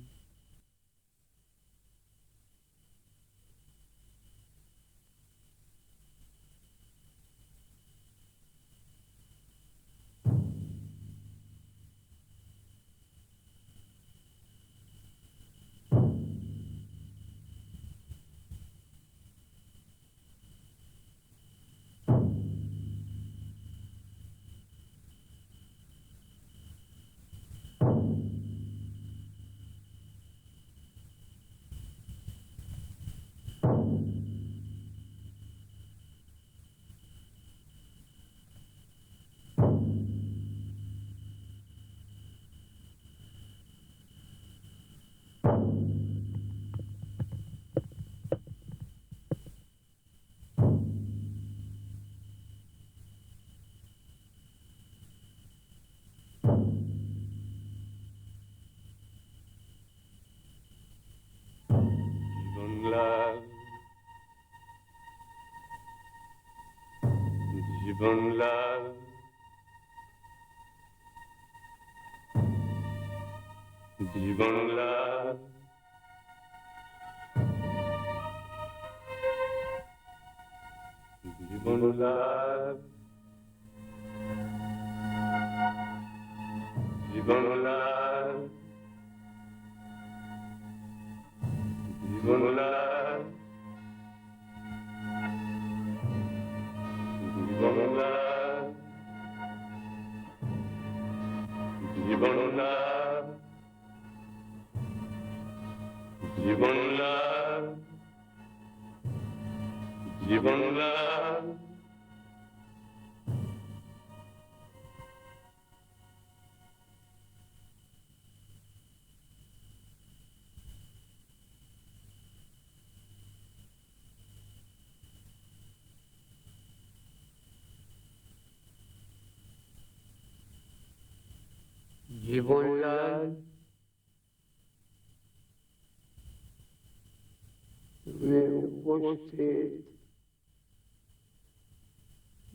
জীবনলাল, জীবনলাল, জীবনলাল, জীবনলাল, জীবনলাল, জীবনলাল, জীবনলাল, জীবনলাল, জীবনলাল, জীবনলাল। জীবনলাল, তুমি উপস্থিত,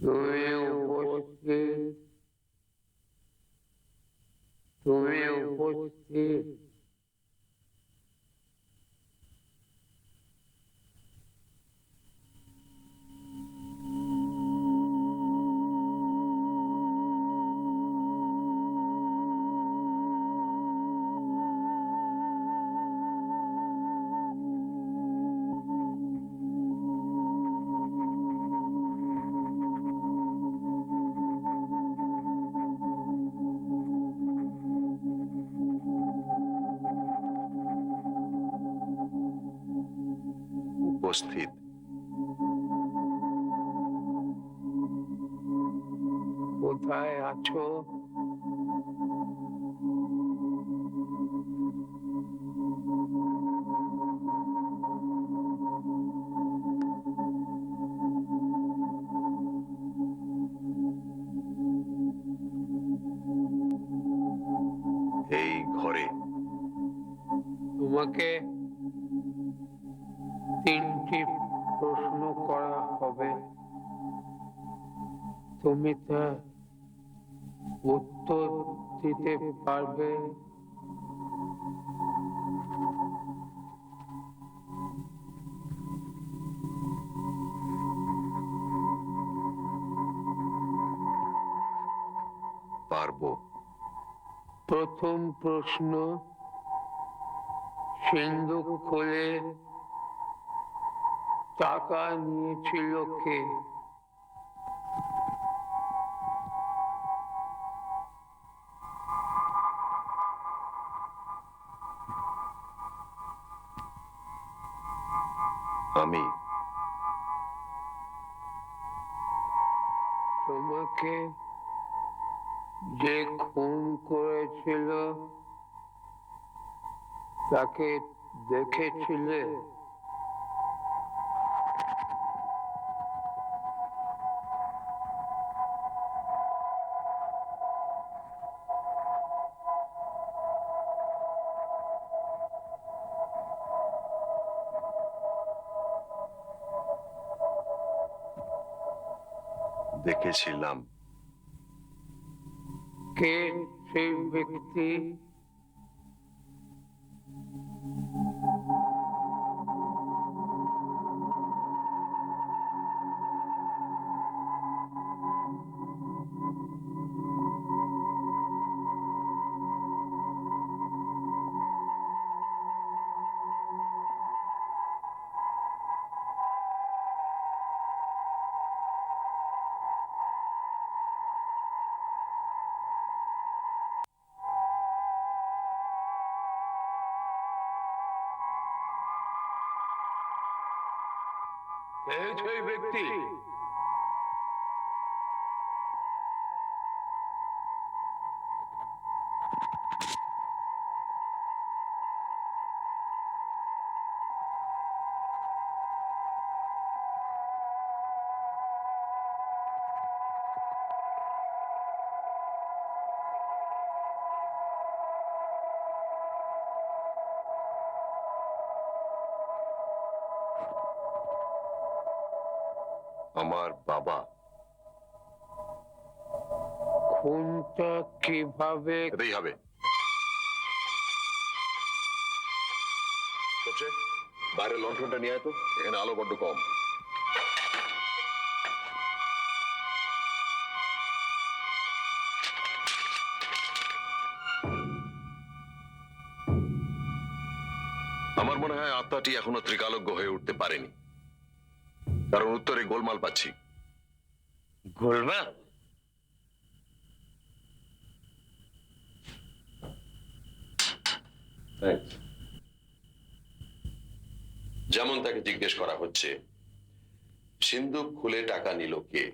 তুমি উপস্থিত, তুমি উপস্থিত। উপস্থিত। কোথায় আছো? এই ঘরে। তোমাকে তিনটি প্রশ্ন করা হবে, তুমি তার উত্তর দিতে পারবে? পারবো। প্রথম প্রশ্ন, সিন্ধুক খুলে টাকা নিয়েছিল কে? তোমাকে যে খুন করেছিল তাকে দেখেছিলে? দেখেছিলাম। কে সেই ব্যক্তি? কে সেই ব্যক্তি? আমার বাবা। খুনটা কিভাবে? এটাই হবে। বাইরে লণ্ঠনটা নিয়ে আয় তো, এখানে আলো বড্ড কম। আমার মনে হয় আত্মাটি এখনো ত্রিকালজ্ঞ হয়ে উঠতে পারেনি, কারণ উত্তরে গোলমাল পাচ্ছি। গোলমাল? যেমন তাকে জিজ্ঞেস করা হচ্ছে, সিন্ধুক খুলে টাকা নিল কে?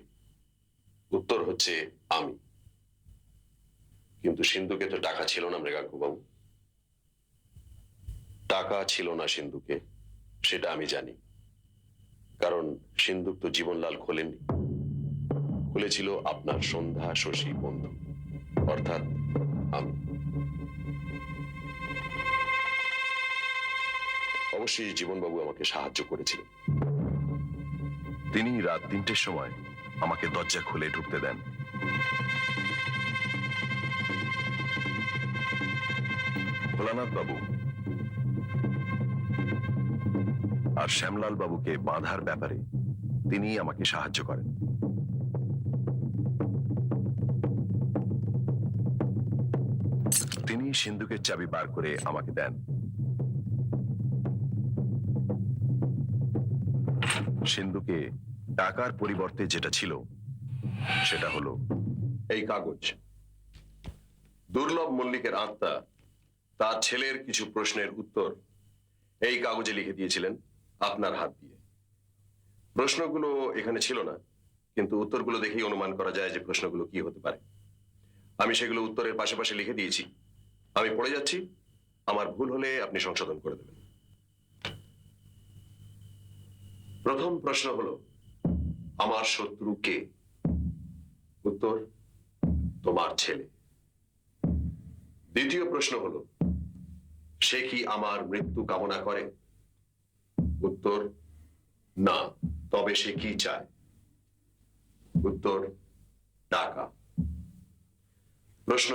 উত্তর হচ্ছে আমি। কিন্তু সিন্ধুকে তো টাকা ছিল না মৃগাঙ্কবাবু। টাকা ছিল না সিন্ধুকে, সেটা আমি জানি, কারণ সিন্ধুক তো জীবনলাল খোলেননি। খুলেছিল আপনার সন্ধ্যা শশী বন্ধু, অর্থাৎ আমি। অবশ্যই জীবনবাবু আমাকে সাহায্য করেছিলেন। তিনি রাত 3টের সময় আমাকে দরজা খুলে ঢুকতে দেন। ভোলানাথ বাবু আর শ্যামলাল বাবুকে বাঁধার ব্যাপারে তিনি আমাকে সাহায্য করেন। তিনি সিন্ধুকের চাবি বার করে আমাকে দেন। সিন্ধুকে টাকার পরিবর্তে যেটা ছিল সেটা হলো এই কাগজ। দুর্লভ মল্লিকের আত্মা তার ছেলের কিছু প্রশ্নের উত্তর এই কাগজে লিখে দিয়েছিলেন আপনার হাত দিয়ে। প্রশ্নগুলো এখানে ছিল না, কিন্তু উত্তরগুলো দেখেই অনুমান করা যায় যে প্রশ্নগুলো কি হতে পারে। আমি সেগুলো উত্তরের পাশাপাশি লিখে দিয়েছি। আমি পড়ে যাচ্ছি, আমার ভুল হলে আপনি সংশোধন করে দেবেন। প্রথম প্রশ্ন হলো, আমার শত্রু কে? উত্তর, তোমার ছেলে। দ্বিতীয় প্রশ্ন হলো, সে কি আমার মৃত্যু কামনা করে? উত্তর, না। তবে সে কি চায়? উত্তর, টাকা। প্রশ্ন,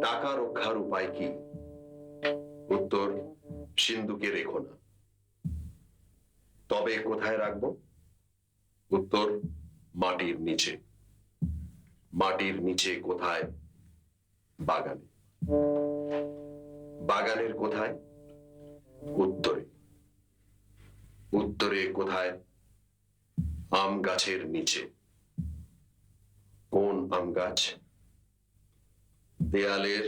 টাকা রক্ষার উপায় কি? উত্তর, সিন্ধুকে রেখো না। তবে কোথায় রাখবো? উত্তর, মাটির নিচে। মাটির নিচে কোথায়? বাগানে। বাগানের কোথায়? উত্তরে। উত্তরে কোথায়? আম গাছের নিচে। কোন আম গাছ? দেয়ালের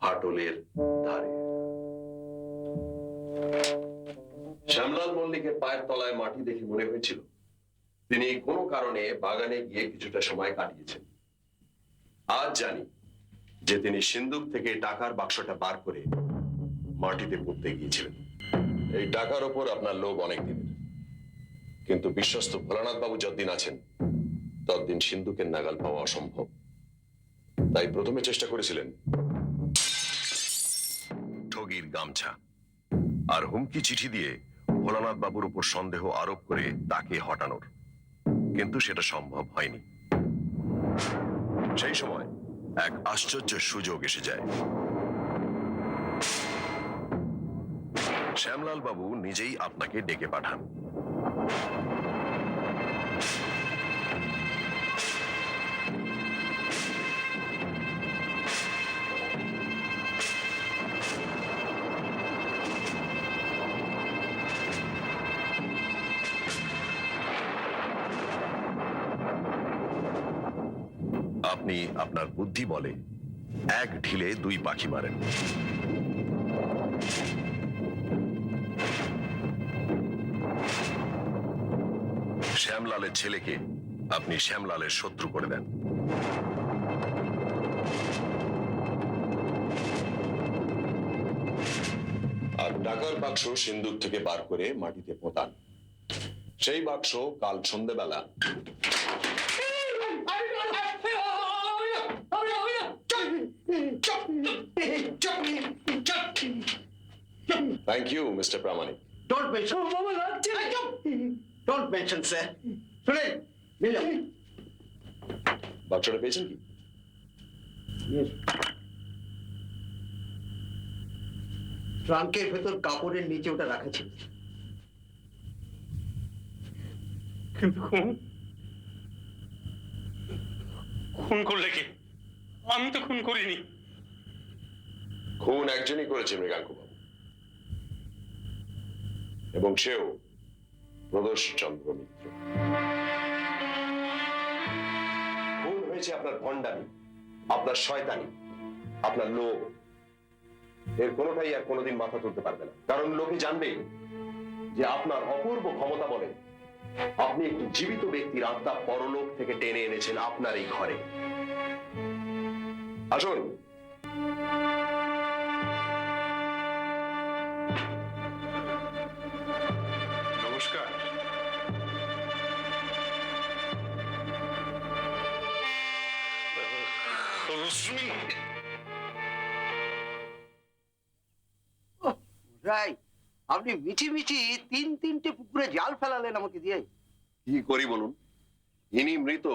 ফাটলের ধারে। শ্যামলাল মল্লিকের পায়ের তলায় মাটি দেখে মনে হয়েছিল তিনি কোনো কারণে বাগানে গিয়ে কিছুটা সময় কাটিয়েছেন। আজ জানি যে তিনি সিন্দুক থেকে টাকার বাক্সটা বার করে মাটিতে পুঁততে গিয়েছিলেন। এই টাকার ওপর আপনার লোভ অনেক দিনের, কিন্তু বিশ্বস্ত ভোলানাথ বাবু যতদিন আছেন ততদিন সিন্দুকের নাগাল পাওয়া অসম্ভব। তাই প্রথমে চেষ্টা করেছিলেন ঠগির গামছা আর হুমকি চিঠি দিয়ে ভোলানাথ বাবুর উপর সন্দেহ আরোপ করে তাকে হটানোর, কিন্তু সেটা সম্ভব হয়নি। সেই সময় এক আশ্চর্য সুযোগ এসে যায়। শ্যামলাল বাবু নিজেই আপনাকে ডেকে পাঠান। আপনি আপনার বুদ্ধি বলে এক ঢিলে দুই পাখি মারেন। শ্যামলালের ছেলেকে আপনি শ্যামলালের শত্রু করে দেন। আর টাকার বাক্স সিন্দুক থেকে বার করে মাটিতে পোঁতান। সেই বাক্স কাল সন্ধ্যেবেলা thank you mister Pramanik. Don't mention, don't mention sir. শুনেন, নিলাম বাক্সটা পেয়েছেন কি? ট্রাঙ্কের ভেতর কাপড়ের নিচে ওটা রাখা ছিল। কিন্তু খুন খুন করলে কে? আমি তো খুন করিনি। খুন একজনই করেছে, মৃগাঙ্ক বাবু, এবং সেও প্রদোষ চন্দ্র মিত্র। খুন হয়েছে আপনার ভণ্ডামি, আপনার শয়তানি, আপনার লোভ। এর কোনোটাই আর কোনোদিন মাথা তুলতে পারবে না, কারণ লোকে জানবে যে আপনার অপূর্ব ক্ষমতা বলে আপনি একটি জীবিত ব্যক্তির আত্মা পরলোক থেকে টেনে এনেছেন আপনার এই ঘরে। আসুন। নমস্কার। রাই, আপনি মিঠি মিঠি তিনটে পুকুরে জাল ফেলালেন আমাকে দিয়ে। কি করি বলুন? ইনি মৃত,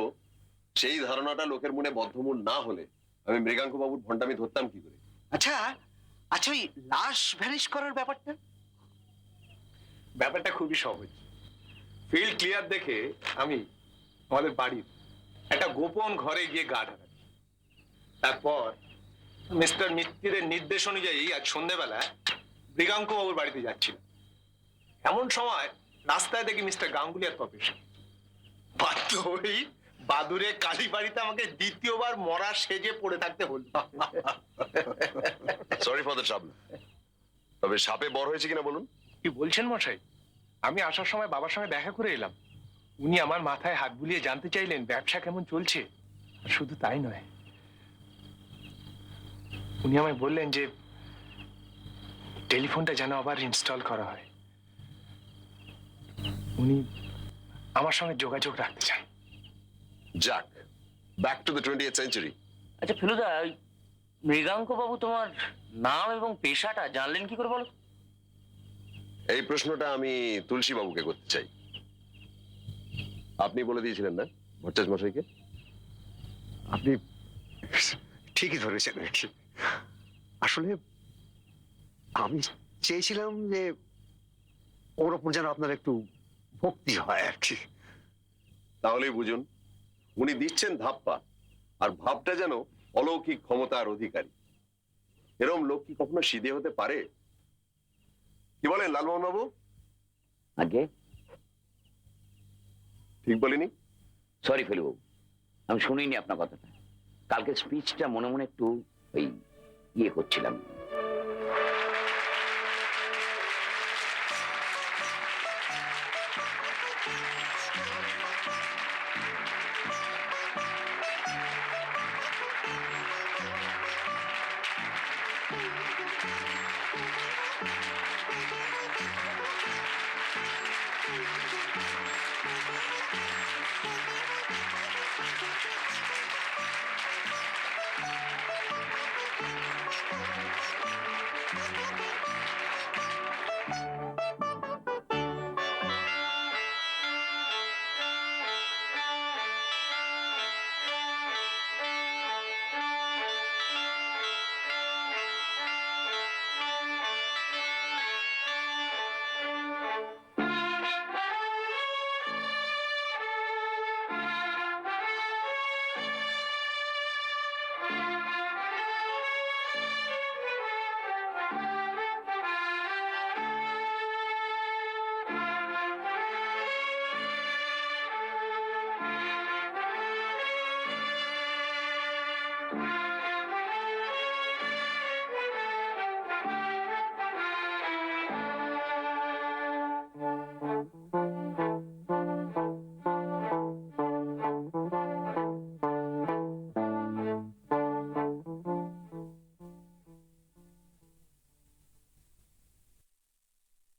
সেই ধারণাটা লোকের মনে বদ্ধমূল না হলে আমি মৃগাঙ্ক বাবুর ভণ্ডামি ধরতাম কি করে? আচ্ছা আচ্ছা, ওই লাশ ভ্যানিশ করার ব্যাপারটা? ব্যাপারটা খুবই সহজ। ফিল্ড ক্লিয়ার দেখে আমি আমাদের বাড়ির একটা গোপন ঘরে গিয়ে গা ঢাকাচ্ছি। তারপর মিস্টার মিত্তিরের নির্দেশ অনুযায়ী আজ সন্ধ্যেবেলা মৃগাঙ্ক বাবুর বাড়িতে যাচ্ছিল। এমন সময় রাস্তায় দেখি মিস্টার গাঙ্গুলি আর প্রফেসর। বাধ্য হই বাদুরে কালী বাড়িতে আমাকে দ্বিতীয়বার মরা সেজে পড়ে থাকতে হলো। Sorry for the trouble. তবে সাপে বড় হয়েছে কিনা বলুন? কি বলছেন মশাই? আমি আসার সময় বাবার সঙ্গে দেখা করে এলাম। উনি আমার মাথায় হাত বুলিয়ে জানতে চাইলেন ব্যবসা কেমন চলছে। আর শুধু তাই নয়, উনি আমায় বললেন যে টেলিফোনটা যেন আবার ইনস্টল করা হয়। উনি আমার সঙ্গে যোগাযোগ রাখতে চান। যাক, back to the 20th century. আচ্ছা ফেলুদা, মৃগাঙ্ক বাবু তোমার নাম এবং পেশাটা জানলেন কি করে বলো? এই প্রশ্নটা আমি তুলসী বাবুকে করতে চাই। আপনি বলে দিয়েছিলেন না ভট্টাচ মশাইকে? আপনি ঠিকই ধরেছেন। আসলে আমি চেয়েছিলাম যে ওর ওপর যেন আপনার একটু ভক্তি হয় আর কি। তাহলেই বুঝুন, উনি দিচ্ছেন ধাপ্পা, আর ভাবটা যেন অলৌকিক ক্ষমতার অধিকারী। এরকম লোক কি কখনো সিধে হতে পারে? কি বলেন লালমোহন বাবু? আগে ঠিক বলিনি? সরি ফেলুবাবু, আমি শুনিনি আপনার কথাটা। কালকে স্পিচটা মনে মনে একটু ওই ইয়ে করছিলাম।